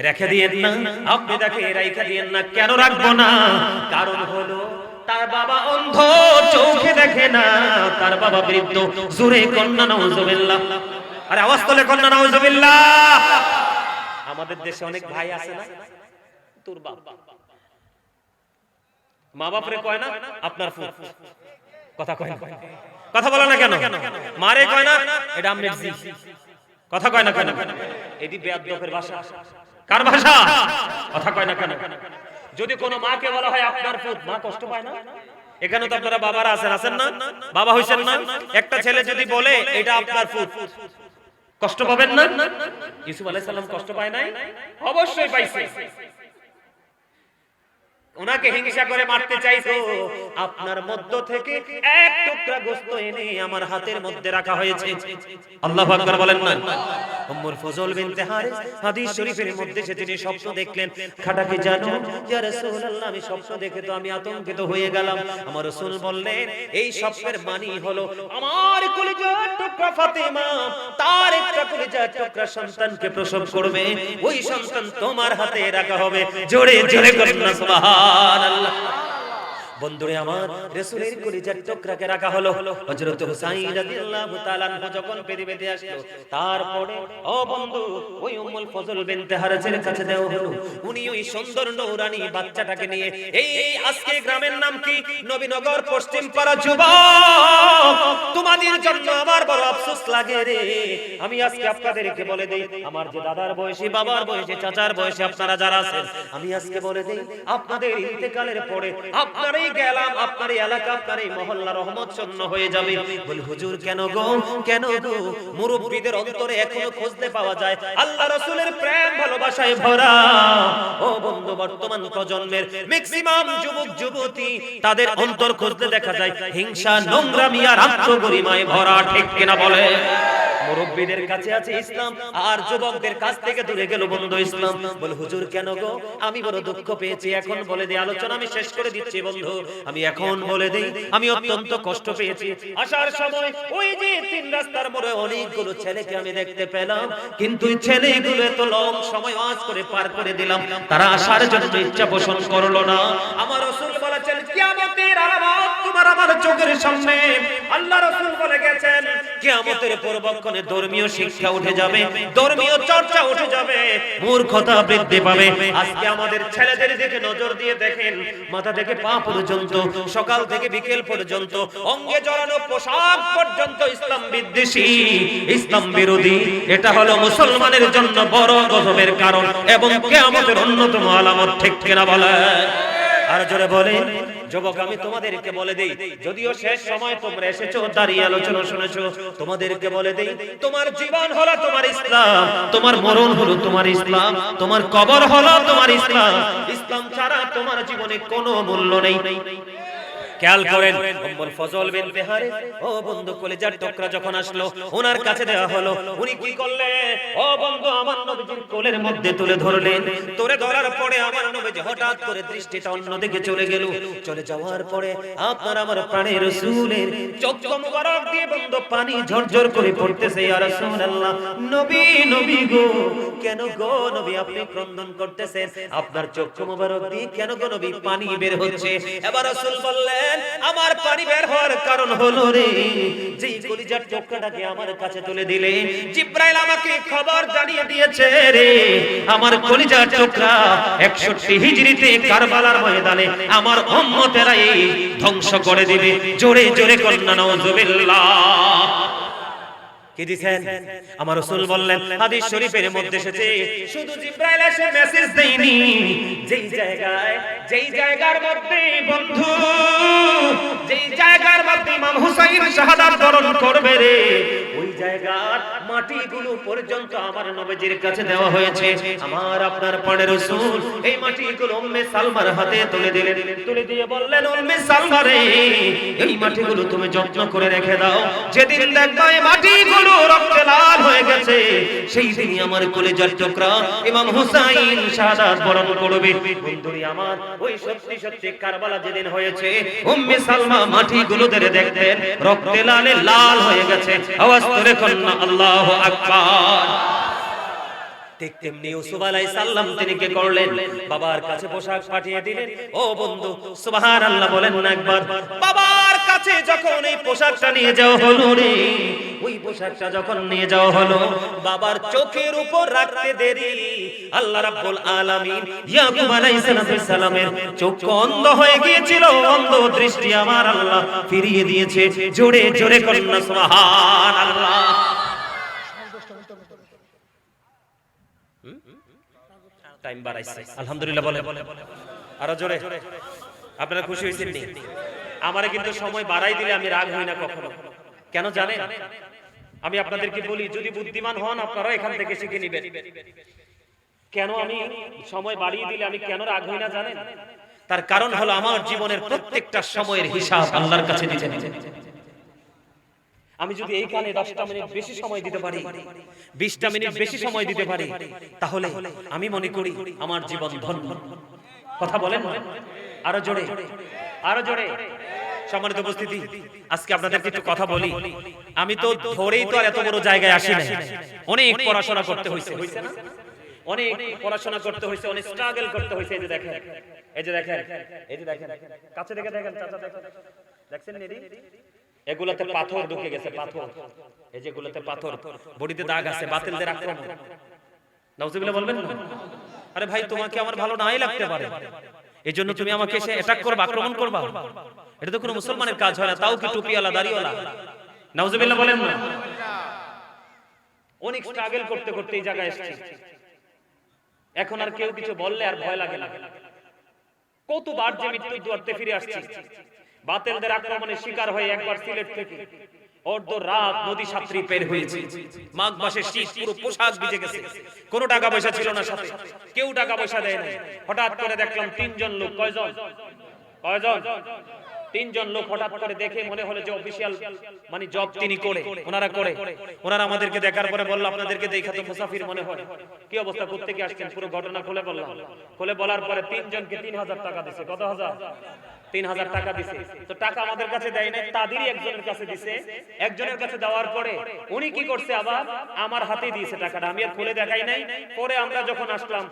Speaker 1: রেখে দিয়েন না, আপনি তাকে রাইখা দিয়েন না। কেন রাখবো না? কারণ হলো তার বাবা অন্ধ, চোখে দেখে না, তার বাবা বৃদ্ধ। জোরে কন্যা নাউজুবিল্লাহ। আরে আওয়াজ তোলে কন্যা নাউজুবিল্লাহ। আমাদের দেশে অনেক ভাই আছে না, তোর বাবা মা বাপরে কয় না আপনার ফুফ, কথা কয় না, কথা বলে না কেন? মারে কয় না এটা আমনের জি, কথা কয় না কেন? এটি বেয়াদবের ভাষা। কার ভাষা? কথা কয় না কেন? যদি কোনো মাকে বলা হয় আপনার ফুফ, মা কষ্ট পায় না? এখানে তো আপনারা বাবারা আছেন, আছেন না? বাবা হইছেন না? একটা ছেলে যদি বলে এটা আপনার ফুফ, কষ্ট পাবেন না? ইউসুফ আলাইহিস সালাম কষ্ট পায় নাই? অবশ্যই পাইছে। ওনাকে হিংসা করে মারতে চাইছো, আপনার মধ্য থেকে এক টুকরা গোশত এনে আমার হাতের মধ্যে রাখা হয়েছে। আল্লাহু আকবার বলেন না? উম্মুল ফজল বিনতে হারিস হাদিস শরীফের মধ্যে সে তিনি স্বপ্ন দেখলেন। খাটাকে জানো ইয়া রাসূলুল্লাহ, আমি স্বপ্ন দেখে তো আমি আতঙ্কিত হয়ে গেলাম। আমার রাসূল বললেন এই স্বপ্নের মানে হলো আমার কলিজার টুকরা ফাতেমা তার একটা কলিজার টুকরা সন্তানকে প্রসব করবে, ওই সন্তান তোমার হাতে রাখা হবে। জোরে জোরে করুন না সুবহানাল্লাহ। বন্ধুরে আমার, রাসূলের কলিজার টুকরাকে রাখা হলো। হযরত হুসাইন রাদিয়াল্লাহু তাআলা যখন পৃথিবীতে আসলো, তারপরে ও বন্ধু ওই উম্মুল ফজল বিনতে হারিসের কাছে দেওয়া হলো। উনি ওই সুন্দর নূরানী বাচ্চাটাকে নিয়ে এই আজকে গ্রামের নাম কি? নবীনগর পশ্চিম পাড়া। যুবক, তোমাদের জন্য আমার বড় আফসোস লাগে রে। আমি আজকে আপনাদেরকে বলে দেই, আমার যে দাদার বয়সী, বাবার বয়সী, চাচার বয়সী আপনারা যারা আছেন, আমি আজকে বলে দেই আপনাদের ইন্তেকালের পরে আপনারা গেলাম আপনার এলাকা, আপনার এই মহল্লা রহমত শূন্য হয়ে যাবে। বল হুজুর কেন গো, কেন গো? মুরব্বিদের অন্তরে এখনো খুঁজতে পাওয়া যায় আল্লাহ রাসূলের প্রেম ভালোবাসায় ভরা। ও বন্ধু বর্তমান প্রজন্মের ম্যাক্সিমাম যুবক যুবতী তাদের অন্তর খুঁজলে দেখা যায় হিংসা, নোংরামি আর আত্মগরিমায় ভরা, ঠিক কিনা বলে? মুরব্বীদের কাছে আছে ইসলাম আর যুবকদের কাছ থেকে দূরে গেল বন্ধু ইসলাম। বল হুজুর কেন গো? আমি বড় দুঃখ পেয়েছি। এখন বলে দিই, আলোচনা আমি শেষ করে দিচ্ছি বন্ধু। আমি এখন বলে দিই, আমি অত্যন্ত কষ্ট পেয়েছি। আসার সময় ওই যে তিন রাস্তার মোড়ে অনেকগুলো ছেলেকে আমি দেখতে পেলাম, কিন্তু এই ছেলেগুলো এত লং সময় ওয়াজ করে পার করে দিলাম, তারা আসার জন্য ইচ্ছা পোষণ করলো না। আমার রাসূল বলেছেন কিয়ামতের আলামত তোমার আমার চোখের সামনে। আল্লাহ রাসূল বলে গেছেন কিয়ামতের পূর্বক্ষণে ধর্মীয় শিক্ষা উঠে যাবে, ধর্মীয় চর্চা উঠে যাবে, মূর্খতা বৃদ্ধি পাবে। আজকে আমাদের ছেলেদের দিকে নজর দিয়ে দেখেন, মাথা থেকে পা পর্যন্ত, সকাল থেকে বিকেল পর্যন্ত অঙ্গে জড়ানো পোশাক পর্যন্ত ইসলাম বিদ্বেষী, ইসলাম বিরোধী। এটা হলো মুসলমানের জন্য বড় গজবের কারণ এবং কিয়ামতের অন্যতম আলামত, ঠিক কিনা বলে? আর জোরে বলে যুবক, আমি তোমাদেরকে বলে দেই, যদিও শেষ সময় তোমরা এসেছো, দাঁড়িয়ে আলোচনা শুনেছো, তোমাদেরকে বলে দেই, তোমার জীবন হলো তোমার ইসলাম, তোমার মরণ হলো তোমার ইসলাম, তোমার কবর হলো তোমার ইসলাম। ইসলাম ছাড়া তোমার জীবনে কোনো মূল্য নেই। খেয়াল করেন, উম্মুল ফজল বিনতে হারিস, ও বন্ধু, কলিজার টুকরা যখন আসলো, ওনার কাছে দেওয়া হলো, উনি কি করলেন? ও বন্ধু, আমার নবীজির কোলের মধ্যে তুলে ধরলেন। তুলে ধরার পরে আমার নবীজি হঠাৎ করে দৃষ্টিটা অন্যদিকে চলে গেল। চলে যাওয়ার পরে আপনার আমার প্রাণের রাসূলের চক্ষু মুবারক দিয়ে বন্ধু পানি ঝরঝর করে পড়তেছে। ইয়া রাসূলুল্লাহ, নবী, নবী গো, কেন গো নবী আপনি ক্রন্দন করতেছেন? আপনার চক্ষু মুবারক দিয়ে কেন গো নবী পানি বের হচ্ছে? এবার রাসূল বললেন, আমার পানি বের হওয়ার কারণ হলো রে, যেই কলিজার টুকরাটাকে আমার কাছে তুলে দিলে, জিবরাইল আমাকে খবর জানিয়ে দিয়েছে রে, আমার কলিজার টুকরা 61 হিজরিতে কারবালার ময়দানে আমার উম্মতেরাই ধ্বংস করে দিবে। জোরে জোরে কন্যা নাউজুবিল্লাহ। কি দিবেন? আমার রাসূল বললেন, হাদিস শরীফের মধ্যে এসেছে, শুধু জিবরাইল এসে মেসেজ দেয়নি, যেই জায়গার মধ্যে বন্ধু, যেই জায়গার মধ্যে ইমাম হুসাইন শাহাদাত বরণ করবে রে, ওই জায়গার মাটিগুলো পর্যন্ত আমার নবীজির কাছে দেওয়া হয়েছে। আমার আপনার প্রাণের রাসূল এই মাটিগুলো উম্মে সালমার হাতে তুলে দিলেন। তুলে দিয়ে বললেন, উম্মে সালমা রে, এই মাটিগুলো তুমি যত্ন করে রেখে দাও, যেদিন দেখবে এই মাটিগুলো রক্তে লাল হয়ে গেছে, সেই দিনই আমার কলিজার টুকরা ইমাম হুসাইন শাহাদাত বরণ করবে। বন্ধুরি আমার, ওই সত্যি সত্যি কারবালা যেদিন হয়েছে, উম্মে সালমা মাটিগুলো ধরে দেখতেন রক্তে লালে লাল হয়ে গেছে। আওয়াজ করে কন্যা আল্লাহু আকবার। ঠিক তেমনি ইউসুফ আলাইহিস সালাম তিনি কি করলেন? বাবার কাছে পোশাক পাঠিয়ে দিলেন। ও বন্ধু, সুবহানাল্লাহ বলেন না একবার। বাবার কাছে যখন এই পোশাকটা নিয়ে যাওয়া হলো রে, ওই পোশাকটা যখন নিয়ে যাওয়া হলো, বাবার চোখের উপর রাখতে দেরি আল্লাহ রাব্বুল আলামিন ইয়াকুব আলাইহিস সালামের চোখ অন্ধ হয়ে গিয়েছিল। অন্ধ দৃষ্টি আমার আল্লাহ ফিরিয়ে দিয়েছে। জোরে জোরে কন্যা সুবহানাল্লাহ। টাইম বাড়াইছে, আলহামদুলিল্লাহ বলে। আরো জোরে। আপনারা খুশি হয়েছেন নি? আমারে কিন্তু সময় বাড়াই দিলে আমি রাগ হই না কখনো। কেন জানেন? আমি আপনাদেরকে বলি, যদি বুদ্ধিমান হন আপনারা এখান থেকে শিখে নেবেন। কেন আমি সময় বাড়িয়ে দিলে আমি কেন রাগ হই না জানেন? তার কারণ হলো আমার জীবনের প্রত্যেকটা সময়ের হিসাব আল্লাহর কাছে দিতে হবে। আমি যদি এই কানে 10টা মিনিট বেশি সময় দিতে পারি, 20টা মিনিট বেশি সময় দিতে পারি, তাহলে আমি মনে করি আমার জীবন ধন্য। কথা বলেন আরো জোরে, আরো জোরে। সম্মানিত উপস্থিতি, আজকে আপনাদেরকে একটু কথা বলি। আমি তো ধরেই তো আর এত বড় জায়গায় আসি না, অনেক পড়াশোনা করতে হয়েছে, হয়েছে না? অনেক পড়াশোনা করতে হয়েছে, অনেক স্ট্রাগল করতে হয়েছে। এই যে দেখেন, এই যে দেখেন, এই যে দেখেন, কাছে দেখে দেখেন, চাচা দেখেন, দেখছেন নেদি? এগুলাতে পাথর ঢুকে গেছে, পাথর। এই যেগুলোতে পাথর, বডিতে দাগ আছে, বাতিলদের আক্রমণ। নাউজুবিল্লাহ বলবেন না? আরে ভাই, তোমাকে আমার ভালো নাই লাগতে পারে, এজন্য তুমি আমাকে এসে অ্যাটাক করবা, আক্রমণ করবা? এটা তো কোনো মুসলমানের কাজ হয় না, তাও কি টুপিওয়ালা দাড়িওয়ালা। নাউজুবিল্লাহ বলেন না? অনেক স্ট্রাগল করতে করতে এই জায়গায় এসেছি। এখন আর কেউ কিছু বললে আর ভয় লাগে না। কতবার যে মৃত্যুর দুয়ারে ফিরে আসছি, বাতিলদের আক্রমণের শিকার হয়ে একবার সিলেট থেকে, অর্ধ রাত নদী সাঁতরি পের হয়েছে, মাঘ মাসে শীত, পুরো পোশাক ভিজে গেছে, কোনো টাকা পয়সা ছিল না সাথে, কেউ টাকা পয়সা দেয় না। হঠাৎ করে দেখলাম তিনজন লোক, কয়জন তিনজন লোক হঠাৎ করে দেখে মনে হলো যে অফিশিয়াল মানে জব তিনি করে, ওনারা আমাদেরকে দেখার পরে বলল আপনাদেরকে দেখে তো মুসাফির মনে হয়, কি অবস্থা, কোত্থেকে আসছেন, পুরো ঘটনা খুলে বললাম। খুলে বলার পরে তিনজনকে 3000 টাকা দিছে। কত হাজার? 3000 টাকা দিছে। তো টাকা আমাদের কাছে দেয় নাই, তাদেরই একজনের কাছে দিছে। একজনের কাছে দেওয়ার পরে উনি কি করছে, আবার আমার হাতে দিয়েছে টাকাটা, আমি আর খুলে দেখাই নাই। পরে আমরা যখন আসলাম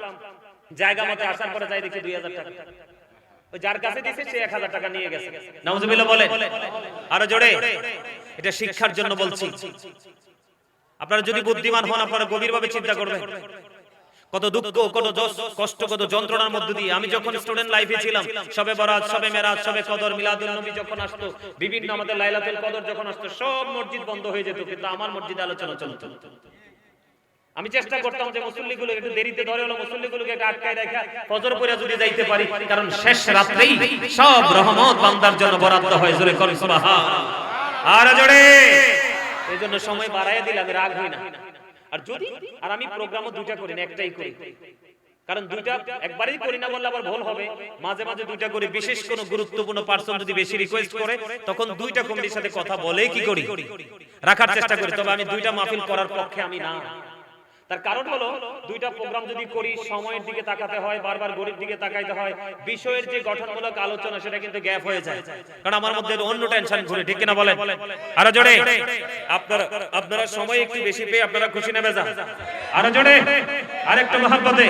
Speaker 1: জায়গা মতো আসার পরে যাই দেখি 2000 টাকা, ওই যার কাছে দিয়েছে সে 1000 টাকা নিয়ে গেছে। নাউজুবিল্লাহ বলে আরো জোরে। এটা শিক্ষার জন্য বলছি। আপনারা যদি বুদ্ধিমান হন আপনারা গভীরভাবে চিন্তা করবেন, কত দুঃখ, কত কষ্ট, কত যন্ত্রণার মধ্য দিয়ে আমি যখন স্টুডেন্ট লাইফে ছিলাম, সবে বরাত, সবে মেরাজ, সবে কদর, মিলাদুন নবী যখন আসতো, বিভিন্ন আমাদের লাইলাতুল কদর যখন আসতো, সব মসজিদ বন্ধ হয়ে যেত, কিন্তু আমার মসজিদে আলোচনা চলতো। আমি চেষ্টা করতাম যে মুসল্লিগুলো একটু দেরিতে ধরে হলো মুসল্লিগুলোকে আটকায় রাখা, ফজর পড়ে যদি যাইতে পারি, কারণ শেষ রাতেই সব রহমত বান্দার জন্য বরাদ্দ হয়। জোরে করি সুবহানাল্লাহ। আর জোরে। এইজন্য সময় বাড়ায় দিলে আমি রাগ হই না। আর যদি আর আমি প্রোগ্রামও দুইটা করি না, একটাই করি, কারণ দুইটা একবারই করি না বললে আবার ভুল হবে। মাঝে মাঝে দুইটা করি, বিশেষ কোনো গুরুত্বপূর্ণ পারসন যদি বেশি রিকোয়েস্ট করে তখন দুইটা কমিটির সাথে কথা বলে কি করি, রাখার চেষ্টা করি। তবে আমি দুইটা মাহফিল করার পক্ষে আমি না। তার কারণ হলো দুইটা প্রোগ্রাম যদি করি সময়ের দিকে তাকাতে হয়, বারবার ঘড়ির দিকে তাকাইতে হয়, বিষয়ের যে গঠনমূলক আলোচনা সেটা কিন্তু গ্যাপ হয়ে যায়, কারণ আমার মধ্যে অন্য টেনশন ঘুরে, ঠিক কিনা বলেন? আরো জোরে। আপনারা সময় একটু বেশি পেয়ে আপনারা খুশি নেবে যা। আরো জোরে, আরেকটু মহব্বতে।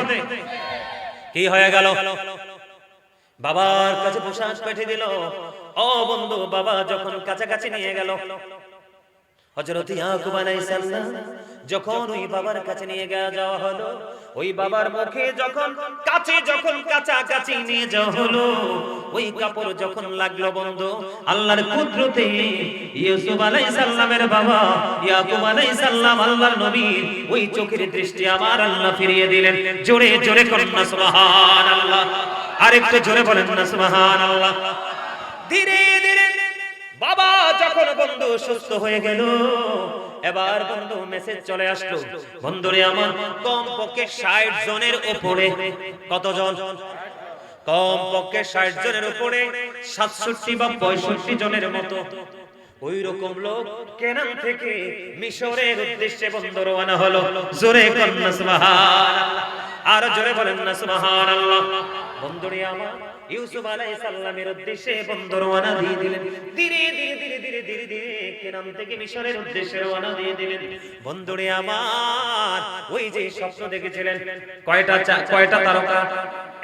Speaker 1: কি হয়ে গেল? বাবার কাছে পোশাক পাঠিয়ে দিল। ও বন্ধু, বাবা যখন কাছাকাছি নিয়ে গেল, হযরত ইয়াকুব আলাইহিস সালাম যখন ওই বাবার কাছে নিয়ে যাওয়া হলো, ওই বাবার মুখে যখন কাছাকাছি নিয়ে যাওয়া হলো, ওই কাপড় যখন লাগলো বন্ধু, আল্লাহর কুদরতে ইউসুফ আলাইহিস সালামের বাবা ইয়াকুব আলাইহিস সালাম আল্লাহর নবী ওই চোখের দৃষ্টি আমার আল্লাহ ফিরিয়ে দিলেন। জোরে জোরে করুন না সুবহানাল্লাহ। আরেকটু জোরে বলেন না সুবহানাল্লাহ। ধীরে ধীরে বাবা যখন বন্ধু সুস্থ হয়ে গেল, এবার বন্ধু মেসেজ চলে আসলো, বন্ধুরে আমার কমপক্ষে 60 জনের উপরে, কতজন? কমপক্ষে 60 জনের উপরে 67 বা 65 জনের মতো ওই রকম লোক কেনান থেকে মিশরের উদ্দেশ্যে বন্ধু রওনা হলো। জোরে কন্না সুবহানাল্লাহ। আর জোরে বলেন না সুবহানাল্লাহ। বন্ধুরে আমার ইউসুফ আলাইহিস সালামের উদ্দেশ্যে বন্ধু রওনা দিয়ে দিলেন। ধীরে ধীরে কেনান থেকে মিশরের উদ্দেশ্যে রওনা দিয়ে দিলেন। বন্ধুরে আমার ওই যে স্বপ্ন দেখেছিলেন, কয়টা তারকা?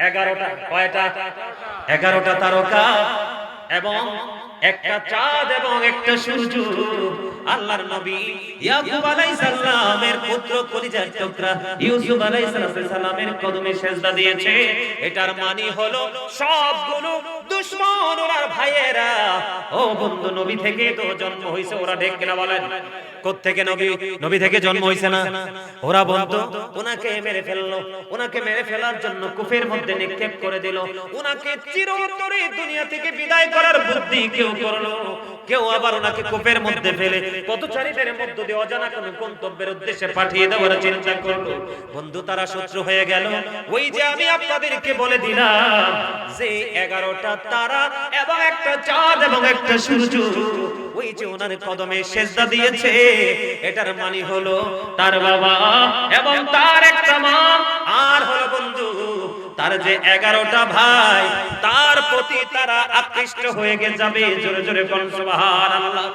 Speaker 1: 11টা। কয়টা? 11টা তারকা এবং একটা চাঁদ এবং একটা সূর্য। আল্লাহর নবী ইয়াকুব আলাইহিস সালামের পুত্র কলিজার টুকরা ইউসুফ আলাইহিস সালামের কদমে সিজদা দিয়েছে। এটার মানে হলো সবগুলো দুশমন ওনার ভাইয়েরা, ও বন্ধু নবী থেকে তো জন্ম হইছে ওরা, ঠিক কিনা বলেন? কোত্থেকে? নবী থেকে জন্ম হইছে না? ওরা বন্ধু ওনাকে মেরে ফেললো, ওনাকে মেরে ফেলার জন্য কূপের মধ্যে নিক্ষেপ করে দিল, ওনাকে চিরতরে দুনিয়া থেকে বিদায় করার বুদ্ধি কেউ করলো, কেউ আবার ওনাকে কূপের মধ্যে ফেলে পথচারীদের মধ্য দিয়ে অজানা কোন গন্তব্যের উদ্দেশ্যে পাঠিয়ে দেওয়ার চিন্তা করলো। বন্ধু তারা শত্রু হয়ে গেল। ওই যে আমি আপনাদেরকে বলে দিলাম যে 11টা তারা এবং একটা চাঁদ এবং একটা সূর্য ওই যে ওনার কদমে সিজদা দিয়েছে, এটার মানে হলো তার বাবা এবং তার একটা মা, আর হলো বন্ধু তার যে 11টা ভাই, তার প্রতি তারা আকৃষ্ট হয়ে যাবে। জোরে জোরে বলুন সুবহানাল্লাহ।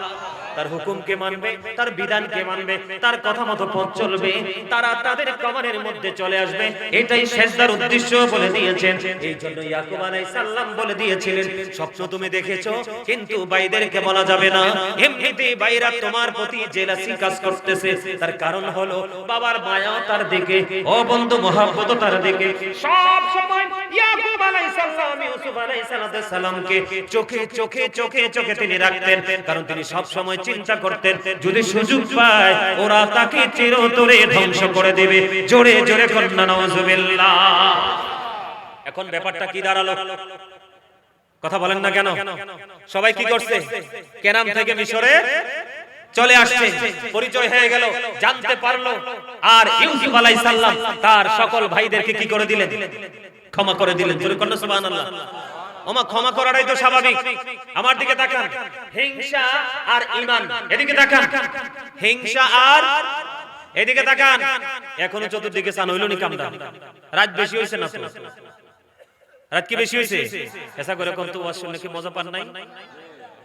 Speaker 1: তার হুকুমকে মানবে, তার বিধানকে মানবে, তার কথা মতো পথ চলবে, তারা তাদের কবরের মধ্যে চলে আসবে। এটাই সিজদার উদ্দেশ্য বলে দিয়েছেন। এই জন্য ইয়াকুব আলাইহিস সালাম বলে দিয়েছিলেন, স্বপ্ন তুমি দেখেছো কিন্তু ভাইদেরকে বলা যাবে না, এমনিতেই ভাইরা তোমার প্রতি জেলাসি কাজ করতেছে। তার কারণ হলো বাবার মায়া তার দিকে, ও বন্ধু মহব্বত তার দিকে। সব সময় ইয়াকুব আলাইহিস সালাম ইউসুফ আলাইহিস সালামকে চোখে তিনি রাখতেন, কারণ তিনি সব সময় চিন্তা করতেন যদি সুযোগ পায় ওরা তাকে চিরতরে ধ্বংস করে দেবে। জোরে জোরে কন্না নাউজুবিল্লাহ। এখন ব্যাপারটা কি দাঁড়ালো? কথা বলেন না কেন? সবাই কি করছে? কেনান থেকে মিশরে চলে আসছে, পরিচয় হয়ে গেল, জানতে পারলো। আর ইউসুফ আলাইহিস সালাম তার সকল ভাইদেরকে কি করে দিলেন? ক্ষমা করে দিলেন। জোরে কন্না সুবহানাল্লাহ। ওমা ক্ষমা করাটাই তো স্বাভাবিক। আমার দিকে তাকান, হিংসা আর ঈমান, এদিকে তাকান, হিংসা আর এদিকে তাকান। এখনো চতুর্দিকে চান হইল নি কামটা? রাত বেশি হইছে না তো? রাত কি বেশি হইছে? এসা করে কোন তো ওয়াজ শুনলে কি মজা পান নাই?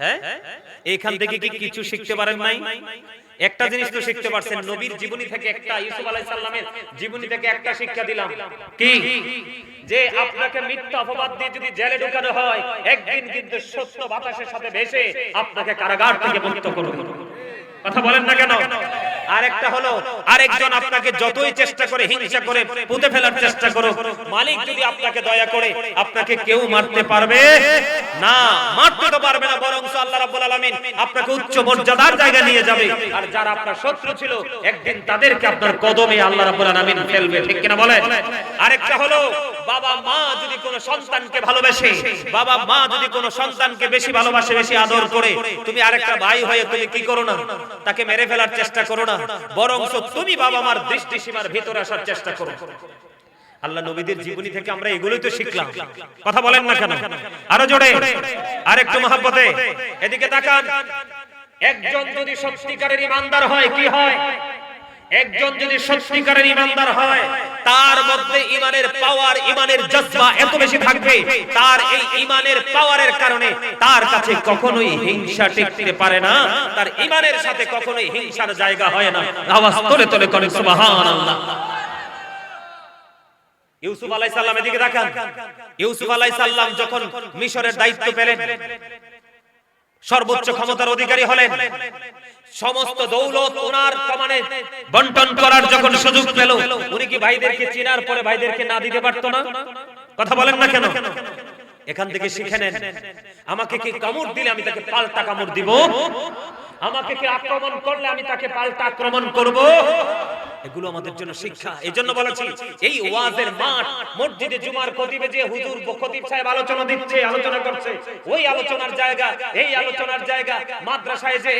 Speaker 1: হ্যাঁ, এইখান থেকে কি কিছু শিখতে পারেন নাই? একটা জিনিস তো শিখতে পারছেন, নবীর জীবনী থেকে একটা, ইউসুফ আলাইহিস সালামের জীবনী থেকে একটা শিক্ষা দিলাম। কি? যে আপনাকে মিথ্যা অপবাদ দিয়ে যদি জেলে ঢোকানো হয়, একদিন কিন্তু সত্য বাতাসের সাথে ভেসে আপনাকে কারাগার থেকে মুক্ত করবে। কথা বলেন না কেন? আরেকটা হলো, আরেকজন আপনাকে যতই চেষ্টা করে হিংসা করে পুঁতে ফেলার চেষ্টা করো, মালিক যদি আপনাকে দয়া করে আপনাকে কেউ মারতে পারবে না। মারতে তো পারবে না, বরং আল্লাহ রাব্বুল আলামিন আপনাকে উচ্চ মর্যাদার জায়গায় নিয়ে যাবে। আর যারা আপনার শত্রু ছিল একদিন তাদেরকে আপনার কদমে আল্লাহ রাব্বুল আলামিন ফেলবে। ঠিক কিনা বলেন? আরেকটা হলো, বাবা মা যদি কোনো সন্তানকে ভালোবাসে, বাবা মা যদি কোনো সন্তানকে বেশি ভালোবাসে, বেশি আদর করে, তুমি আরেকটা ভাই হয়ে তুমি কি করো না? তাকে মেরে ফেলার চেষ্টা করো না, বরং তুমি বাবা মার দৃষ্টিসীমার ভিতরে আসার চেষ্টা করো। আল্লাহ নবীদের জীবনী থেকে আমরা এগুলোই তো শিখলাম। কথা বলেন না কেন? আরো জোরে, আরেকটু মহব্বতে এদিকে তাকান। একজন যদি সত্যিকারের ঈমানদার হয়, কি হয়? একজন যদি সত্যিকারের ঈমানদার হয়, তার মধ্যে ঈমানের পাওয়ার, ঈমানের জজবা এত বেশি থাকবে, তার এই ঈমানের পাওয়ারের কারণে তার কাছে কখনোই হিংসা টিকতে পারে না, তার ঈমানের সাথে কখনোই হিংসার জায়গা হয় না। আওয়াজ তোলে তোলে করেন সুবহানাল্লাহ। ইউসুফ আলাইহিস সালাম এদিকে তাকান। ইউসুফ আলাইহিস সালাম যখন মিশরের দায়িত্ব পেলেন, সর্বোচ্চ ক্ষমতার অধিকারী হলেন, সমস্ত দৌলত ওনার কমানে বন্টন করার যখন সুযোগ পেল, উনি কি ভাইদেরকে চিনার পরে ভাইদেরকে না দিতে পারতো না? কথা বলেন না কেন? এখান থেকে শিখে নেন, আমাকে কি কামড় দিলে আমি তাকে পাল্টা কামড় দিব, আমাকে কি আক্রমণ করলে আমি তাকে পাল্টা আক্রমণ করব। এগুলো আমাদের জন্য শিক্ষা। এজন্য বলেছি, এই ওয়াজের মাঠ, মসজিদে জুমার খতিবে যে হুজুর খতিব সাহেব আলোচনা দিচ্ছে, আলোচনা করছে, ওই আলোচনার জায়গা, এই আলোচনার জায়গা, মাদ্রাসায় যে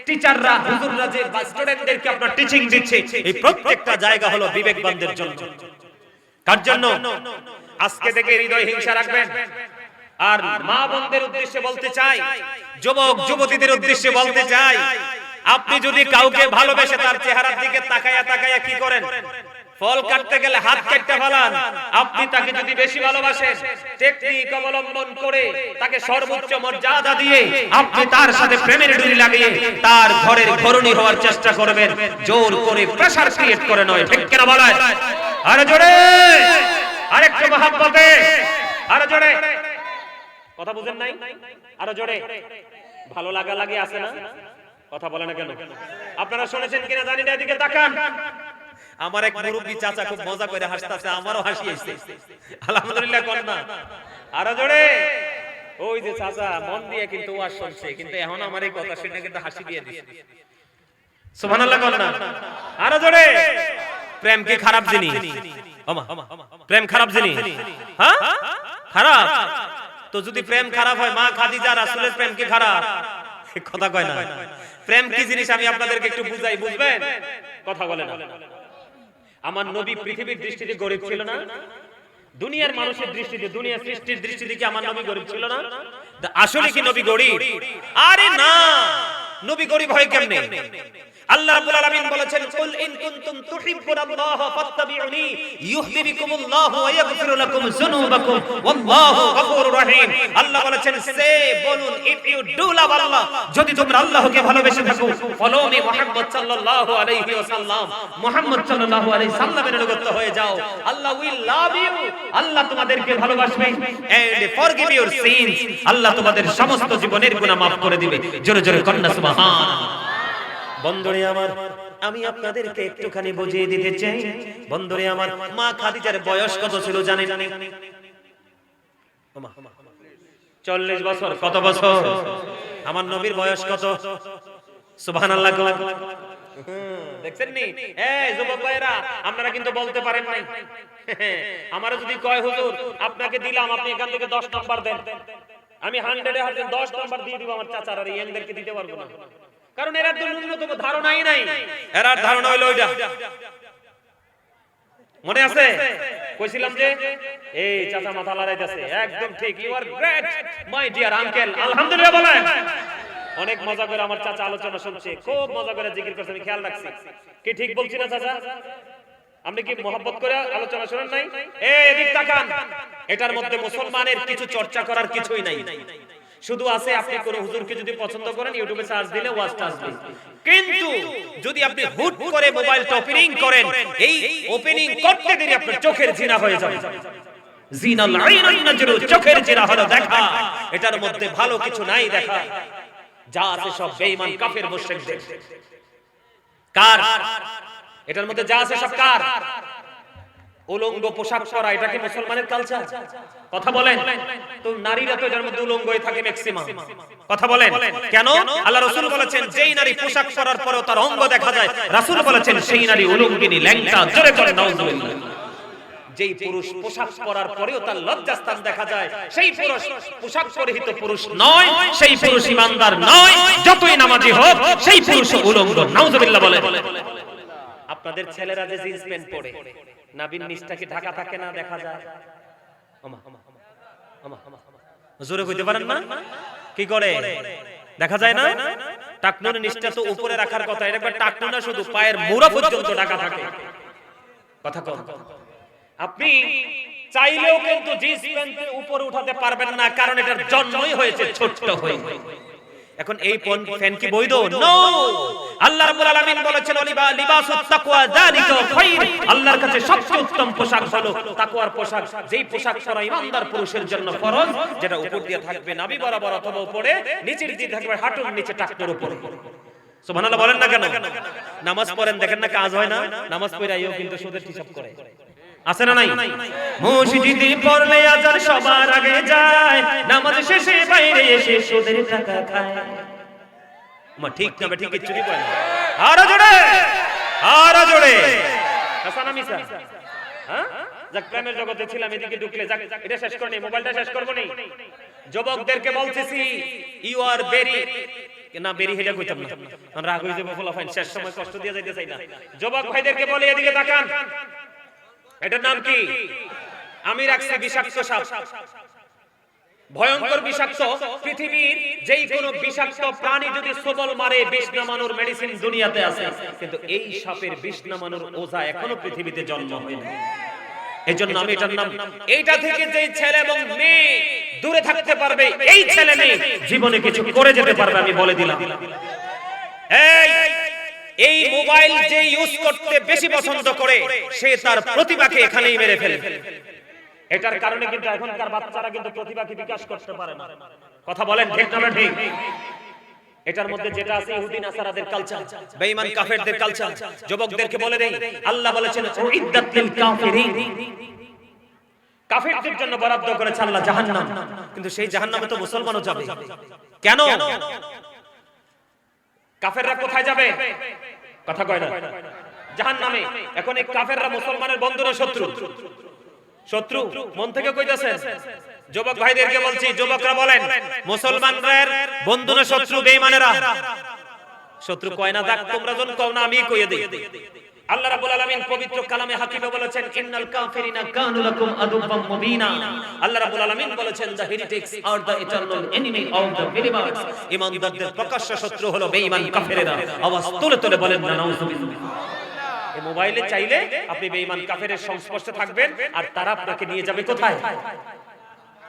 Speaker 1: টিচাররা, হুজুররা যে স্টুডেন্টদেরকে আপনার টিচিং দিচ্ছে, এই প্রত্যেকটা জায়গা হলো বিবেকবানদের জন্য। কার জন্য? আজকে থেকে হৃদয় হিংসা রাখবেন। আর মা বোনদের উদ্দেশ্যে বলতে চাই, যুবক যুবতীদের উদ্দেশ্যে বলতে চাই, আপনি যদি কাউকে ভালোবেসে তার চেহারার দিকে তাকায়া তাকায়া কি করেন? ফল কাটতে গেলে হাত কাটতে ফেলান। আপনি তাকে যদি বেশি ভালোবাসেন, টেকনিক অবলম্বন করে তাকে সর্বোচ্চ মর্যাদা দিয়ে আপনি তার সাথে প্রেমের ডুরি লাগিয়ে তার ঘরের ঘরণী হওয়ার চেষ্টা করবেন, জোর করে প্রেসার ক্রিয়েট করে নয়। ঠিক কিনা বলেন? আরে জোরে, আরেকটু মহব্বতে, আরে জোরে। কথা বুঝেন নাই? আরো জোরে। ভালো লাগা লাগে আছে না? কথা বলে না কেন? আপনারা শুনেছেন কিনা জানি না, এদিকে তাকান। আমার এক মুরব্বি চাচা খুব মজা করে হাসতাছে, আমারও হাসি আসছে। আলহামদুলিল্লাহ কোন না? আরো জোরে। ওই যে চাচা মন দিয়ে কিন্তু ওয়াজ শুনছে, কিন্তু এখন আমার এই কথা শুনে কিন্তু হাসি দিয়ে দিছে। সুবহানাল্লাহ কোন না? আরো জোরে। প্রেম কি খারাপ জিনিস? ওমা, প্রেম খারাপ জিনিস? হ্যাঁ, খারাপ। তো যদি প্রেম খারাপ হয়, মা খাদিজা রাসূলের প্রেম কি খারাপ? কথা কয় না। প্রেম কি জিনিস আমি আপনাদেরকে একটু বুঝাই, বুঝবেন? কথা বলে না। আমার নবী পৃথিবীর দৃষ্টিতে গরিব ছিল না? দুনিয়ার মানুষের দৃষ্টিতে, দুনিয়ার সৃষ্টির দৃষ্টিতে কি আমার নবী গরিব ছিল না? আসলে কি নবী গরিব? আরে না, নবী গরিব হয় কেমনে? আল্লাহ রাব্বুল আলামিন বলেছেন, কুল ইন কুনতুম তুহিব্বুনাল্লাহ ফাত্তাবিউনি ইউহিব্বুকুমুল্লাহু ওয়া ইয়াগফিরু লাকুম যুনুবাকুম ওয়াল্লাহু গফুরুর রহিম। আল্লাহ বলেছেন, সে বলুন, ইফ ইউ ডু লাভ আল্লাহ, যদি তোমরা আল্লাহকে ভালোবেসে থাকো, ফলো মি মুহাম্মদ সাল্লাল্লাহু আলাইহি ওয়াসাল্লাম, মুহাম্মদ সাল্লাল্লাহু আলাইহি সাল্লামের অনুগত হয়ে যাও, আল্লাহ উইল লাভ ইউ, আল্লাহ তোমাদেরকে ভালোবাসবে, এন্ড ফরগিভ ইউর সিনস, আল্লাহ তোমাদের সমস্ত জীবনের গুনাহ maaf করে দিবে। জোরে জোরে কন্না সুবহানাল্লাহ। বন্ধুরে আমার, আমি আপনাদেরকে একটুখানি বুঝিয়ে দিতে চাই। বন্ধুরে আমার, মা খাদিজার বয়স কত ছিল জানেন? 40 বছর। কত বছর? আমার নবীর বয়স কত? সুবহানাল্লাহ। দেখছেন নি? এই যুবক ভাইরা, আপনারা কিন্তু বলতে পারেন নাই। আমারে যদি কয়, হুজুর আপনাকে দিলাম, আপনি এখান থেকে 10 নাম্বার দেন, আমি 100 এ 10 নাম্বার দিয়ে দিব আমার চাচার, আর ইয়াংদেরকে দিতে পারবো না। কারণ এরা তো ন্যূনতম ধারণাই নাই। এরার ধারণা হলো ওইটা। মনে আছে কইছিলাম যে এই চাচা মাথা লড়াইতেছে, একদম ঠিক, you are great my dear uncle, আলহামদুলিল্লাহ বলেন। অনেক মজা করে আমার চাচা আলোচনা শুনছে, খুব মজা করে জিকির করছে, আমি খেয়াল রাখছি। কি ঠিক বলছি না চাচা? আপনি কি মোহাব্বত করে আলোচনা শুনেন নাই? এদিক তাকান। এটার মধ্যে মুসলমানের কিছু চর্চা করার কিছুই নাই, শুধু আছে আপনি কোন হুজুরকে যদি পছন্দ করেন ইউটিউবে সার্চ দিলে ওয়াজটা আসবে। কিন্তু যদি আপনি হুট করে মোবাইলটা ওপেনিং করেন, এই ওপেনিং করতে দেরি আপনার চোখের জিনা হয়ে যাবে। জিনাল আইনান নাজরু, চোখের জিনা হলো দেখা। এটার মধ্যে ভালো কিছু নাই দেখা, যা আছে সব বেঈমান কাফের মুশরিকদের। কার এটার মধ্যে যা আছে সব কার? উলঙ্গ পোশাক পরা, এটা কি মুসলমানের কালচার? কথা বলেন তো। নারীরা তো এটার মধ্যে উলঙ্গই থাকে ম্যাক্সিমাম। কথা বলেন কেন? আল্লাহ রাসূল বলেছেন যেই নারী পোশাক পরার পরেও তার অঙ্গ দেখা যায়, রাসূল বলেছেন সেই নারী উলঙ্গিনী, ল্যাংটা। জোরে বলেন নাউজুবিল্লাহ। যেই পুরুষ পোশাক পরার পরেও তার লজ্জাস্থান দেখা যায়, সেই পুরুষ পোশাক পরিহিত পুরুষ নয়, সেই পুরুষ ঈমানদার নয়। যতই নামাজি হোক সেই পুরুষ উলঙ্গ। নাউজুবিল্লাহ বলেন। আপনাদের ছেলেরা যে জিন্স প্যান্ট পরে, নাবির নিচটা কি ঢাকা থাকে না? দেখা যায়। জোরে কইতে পারেন না? কি করে দেখা যায় না? টাকনুর নিচটা তো উপরে রাখার কথা, এটা টাকনু না, শুধু পায়ের মোড়া পর্যন্ত ঢাকা থাকে। কথা কম। আপনি চাইলেও কিন্তু জিন্স প্যান্টের উপরে উঠাতে পারবেন না, কারণ এটার জন্মই হয়েছে ছোট্ট হয়ে। এখন এই ফ্যান কি বৈধ? নো। আল্লাহ রাব্বুল আলামিন বলেছেন লিবাসুত তাকওয়া যালিকা খায়র। আল্লাহর কাছে সবচেয়ে উত্তম পোশাক হলো তাকওয়ার পোশাক, যেই পোশাক পরা ঈমানদার পুরুষের জন্য ফরজ, যেটা উপর দিয়ে থাকবে নাভি বরাবর অথবা উপরে, নিচের দিকে থাকবে হাঁটুর নিচে, টাকনুর উপরে। সুবহানাল্লাহ বলেন না কেন? নামাজ পড়েন, দেখেন না কাজ হয় না? নামাজ পড়ে আইও কিন্তু সুদের হিসাব করে, আছে না নাই? মসজিদে পড়লে আজান সবার আগে যায়, নামাজ শেষে বাইরে এসে সুদের টাকা খায়। মা ঠিক না? ঠিক কিছু কি কয় না? আরো জোরে, আরো জোরে। হাসানা মিসা, হ্যাঁ? যাক, প্রেমের জগতে ছিলাম, এদিকে ঢুকলে যাক, এটা শেষ করনি, মোবাইলটা শেষ করব নি। যুবকদেরকে বলতেছি ইউ আর ভেরি না, বেরি হেডা কইতাম না, আমরা রাগ হই যাবো, ফলাফাইন শেষ সময় কষ্ট দিয়ে যাইতে চাই না। যুবক ভাইদেরকে বলি এদিকে তাকান। এটার নাম কি? আমি রাখছি বিষাক্ত সাপ। ভয়ঙ্কর বিষাক্ত। পৃথিবীর যেই কোন বিষাক্ত প্রাণী যদি সবল মারে, বিষ নামানোর মেডিসিন দুনিয়াতে আছে, কিন্তু এই সাপের বিষ নামানোর ওঝা এখনো পৃথিবীতে জন্ম হয়নি। এজন্য আমি এটার নাম, এইটা থেকে যেই ছেলে এবং মেয়ে দূরে থাকতে পারবে, এই ছেলে মেয়ে জীবনে কিছু করে যেতে পারবে, আমি বলে দিলাম। এই মোবাইল যে ইউজ করতে বেশি পছন্দ করে, সে তার প্রতিভাকে এখানেই মেরে ফেলবে। এটার কারণে কিন্তু এখনকার বাচ্চারা কিন্তু প্রতিভাকে বিকাশ করতে পারে না। কথা বলেন ঠিক না ঠিক? এটার মধ্যে যেটা আছে ইহুদি নাসারাদের কালচার, বেঈমান কাফেরদের কালচার। যুবকদেরকে বলে দেই, আল্লাহ বলেছেন উইদ্দাত লিল কাফিরিন, কাফেরদের জন্য বরাদ্দ করেছে আল্লাহ জাহান্নাম। কিন্তু সেই জাহান্নামে তো মুসলমানও যাবে। কেন? কাফেররা কোথায় যাবে? কথা কয় না? জাহান্নামে। এখন এই কাফেররা মুসলমানের বন্ধু না শত্রু? শত্রু। মন থেকে কইতাছেন? যুবক ভাইদেরকে বলছি, যুবকরা বলেন মুসলমানদের বন্ধু না শত্রু? বেঈমানেরা শত্রু কয় না? যাক, তোমরা যখন কও না আমি কইয়ে দেই। আল্লাহ রাব্বুল আলামিন পবিত্র কালামে হাকিমে বলেছেন ইন্নাল কাফিরিনা কানু লাকুম আদুওয়াম মুবিনা। আল্লাহ রাব্বুল আলামিন বলেছেন the heretics are the eternal enemy of the believers. ঈমানদারদের প্রকাশ্য শত্রু হলো বেঈমান কাফেরেরা। আওয়াজ তুলে তুলে বলেন না নাউজুবিল্লাহ। এই মোবাইলে চাইলে আপনি বেঈমান কাফেরের সংস্পর্শে থাকবেন, আর তারা আপনাকে নিয়ে যাবে কোথায়?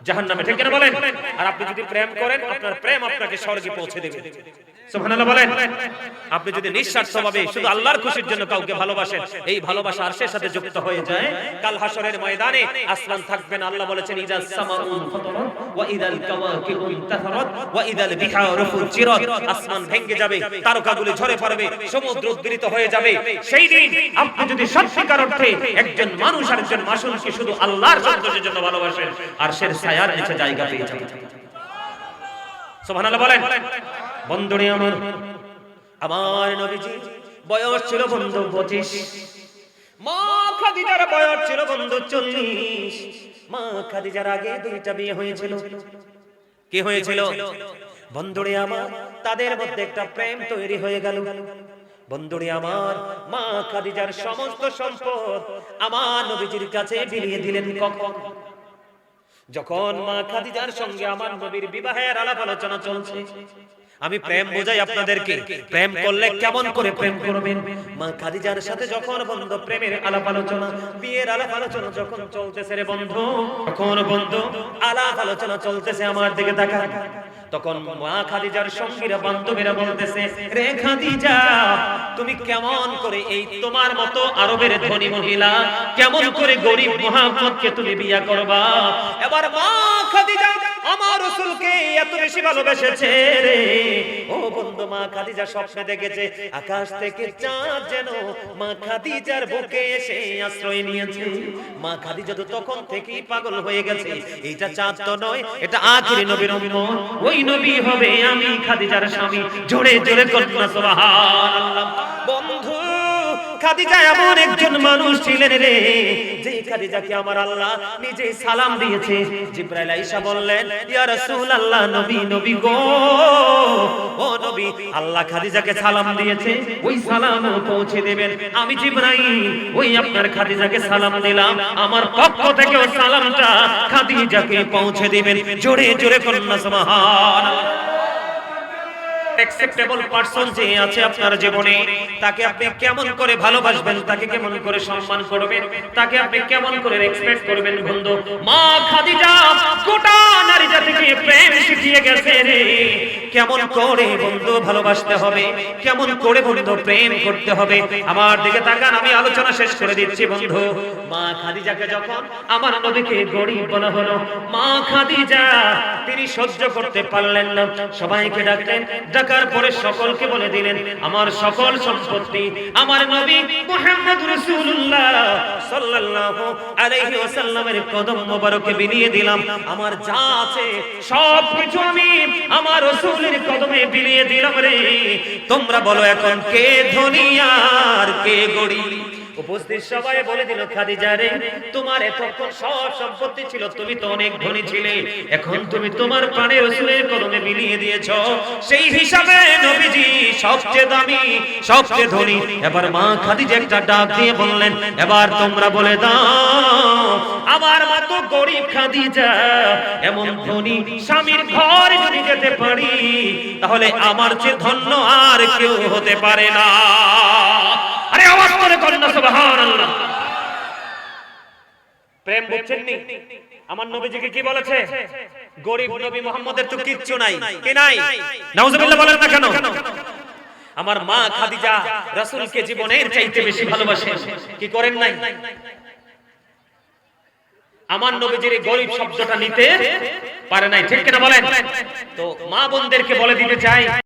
Speaker 1: জাহান্নামে। ঠিক না বলেন? আর আপনি যদি প্রেম করেন, আপনার প্রেম আপনাকে স্বর্গে পৌঁছে দেবে। সুবহানাল্লাহ বলেন। আপনি যদি নিঃস্বার্থভাবে শুধু আল্লাহর খুশির জন্য কাউকে ভালোবাসেন, এই ভালোবাসা আরশের সাথে যুক্ত হয়ে যায়, কাল হাশরের ময়দানে আসমান থাকবে না। আল্লাহ বলেছেন ইজাস সামাউন ফাতারাত ওয়া ইদাল কাওয়াকিবু ইনতাসারাত ওয়া ইদাল বিহারু ফুজিরাত। আসমান ভেঙে যাবে, তারকাগুলি ঝরে পড়বে, সমুদ্র উদ্গীরিত হয়ে যাবে। সেই দিন আপনি যদি সত্যিকার অর্থে একজন মানুষ আর একজন মাসুমকে শুধু আল্লাহর সন্তুষ্টির জন্য ভালোবাসেন, আরশের ছায়ার নিচে জায়গা পেয়ে যাবেন। সুবহানাল্লাহ বলেন। বন্ধুরে আমার নবীজি বয়স ছিল বন্ধু 25, মা খাদিজার বয়স ছিল বন্ধু 40। মা খাদিজার আগে দুইটা বিয়ে হয়েছিল। কি হয়েছিল? বন্ধুরে আমার, তাদের মধ্যে একটা প্রেম তৈরি হয়ে গেল। বন্ধুরে আমার, মা খাদিজার সমস্ত সম্পদ আমার নবীজির কাছে বিলিয়ে দিলেন। কখন? যখন মা খাদিজার সঙ্গে আমার নবীর বিবাহের আলাপ আলোচনা চলছে। আমি প্রেম বোঝাই আপনাদেরকে, প্রেম করলে কেমন করে প্রেম করবেন। মা খাদিজার সাথে যখন বন্ধু প্রেমের আলাপ আলোচনা, বিয়ের আলাপ আলোচনা যখন চলতেছে রে বন্ধু, তখন বন্ধু আলাপ আলোচনা চলতেছে, আমার দিকে তাকান। তখন মা খাদিজার সঙ্গীরা বান্ধবীরা বলতেছে, রে খাদিজা, তুমি কেমন করে এই তোমার মতো আরবের ধনী মহিলা, কেমন করে গরিব মুহাম্মদকে তুমি বিয়ে করবা? এবার মা খাদিজা আমার রাসূলকে এত বেশি ভালোবেসেছে রে। ও বন্ধু, মা খাদিজা স্বপ্নে দেখেছে আকাশ থেকে চাঁদ যেন মা খাদিজার বুকে এসে আশ্রয় নিয়েছে। মা খাদিজা তো তখন থেকেই পাগল হয়ে গেছে, এইটা চাঁদ তো নয়, এটা আখিরি নবীর উম্মত, ওই নবী হবে আমি খাদিজার স্বামী। জোরে জোরে কন্যা সুবহানাল্লাহ। বন্ধু, খাদিজা এমন একজন মানুষ ছিলেন রে, যে খাদিজাকে আমার আল্লাহ নিজে সালাম দিয়েছে। জিবরাইল আয়েশা বললেন, ইয়া রাসূলুল্লাহ, নবী নবী গো, ও নবী, আল্লাহ খাদিজাকে সালাম দিয়েছে, ওই সালাম পৌঁছে দেবেন। আমি জিবরাইল ওই আপনার খাদিজাকে সালাম দিলাম, আমার পক্ষ থেকে ওই সালামটা খাদিজাকে পৌঁছে দিবেন। জোরে জোরে কন্যা সুবহানাল্লাহ। অ্যাকসেপ্টেবল পারসন যে আছে আপনার জীবনে, তাকে আপনি কেমন করে ভালোবাসবেন, তাকে কেমন করে সম্মান করবেন, তাকে আপনি কেমন করে রেসপেক্ট করবেন। বন্ধু, মা খাদিজা গোটা নারী জাতিকে প্রেম শিখিয়ে গেছে রে, কেমন করে বন্ধু ভালোবাসতে হবে, কেমন করে বন্ধু প্রেম করতে হবে। আমার দিকে তাকান, আমি আলোচনা শেষ করে দিচ্ছি। বন্ধু, মা খাদিজাকে যখন আমার নবীকে গরিব বলা হলো, মা খাদিজা তিনি সহ্য করতে পারলেন না, সবাইকে ডাকলেন। ডাকার পরে সকলকে বলে দিলেন, আমার সকল সম্পত্তি আমার নবী মুহাম্মদ রাসূলুল্লাহ সাল্লাল্লাহু আলাইহি ওয়াসাল্লামের কদম মোবারকে বিলিয়ে দিলাম। আমার যা আছে সব কিছু আমি আমার রাসূলের কদমে বিলিয়ে দিলাম রে। তোমরা বলো এখন কে ধনী আর কে গরিব? উপস্থিত সবাই বলে দিল, খাদিজা রে, তোমার এতক্ষণ সব সম্পত্তি ছিল, তুমি তো অনেক ধনী ছিলে, এখন তুমি তোমার প্রাণে রাসূলের কদমে বিলিয়ে দিয়েছো, সেই হিসাবে নবীজি সবচেয়ে দামি, সবচেয়ে ধনী। এবার মা খাদিজা একটা ডাক দিয়ে বললেন, এবার তোমরা বলে দাও, আমার মতো গরিব খাদিজা এমন ধনী স্বামীর ঘর যদি যেতে পারি, তাহলে আমার চেয়ে ধন্য আর কেউ হতে পারে না। আরে আওয়াজ করে কন্যা সুবহানাল্লাহ। প্রেম বুঝছেন নি? আমার নবীজিকে কি বলেছে? গরিব নবী মুহাম্মদের তো কিচ্ছু নাই, কি নাই? নাউজুবিল্লাহ বলেন না কেন? আমার মা খাদিজা রাসূলকে জীবনের চাইতে বেশি ভালোবাসেন, কি করেন নাই? আমার নবীজির গরিব শব্দটা নিতে পারে নাই, ঠিক কিনা বলেন? তো মা বোনদেরকে বলে দিতে চাই,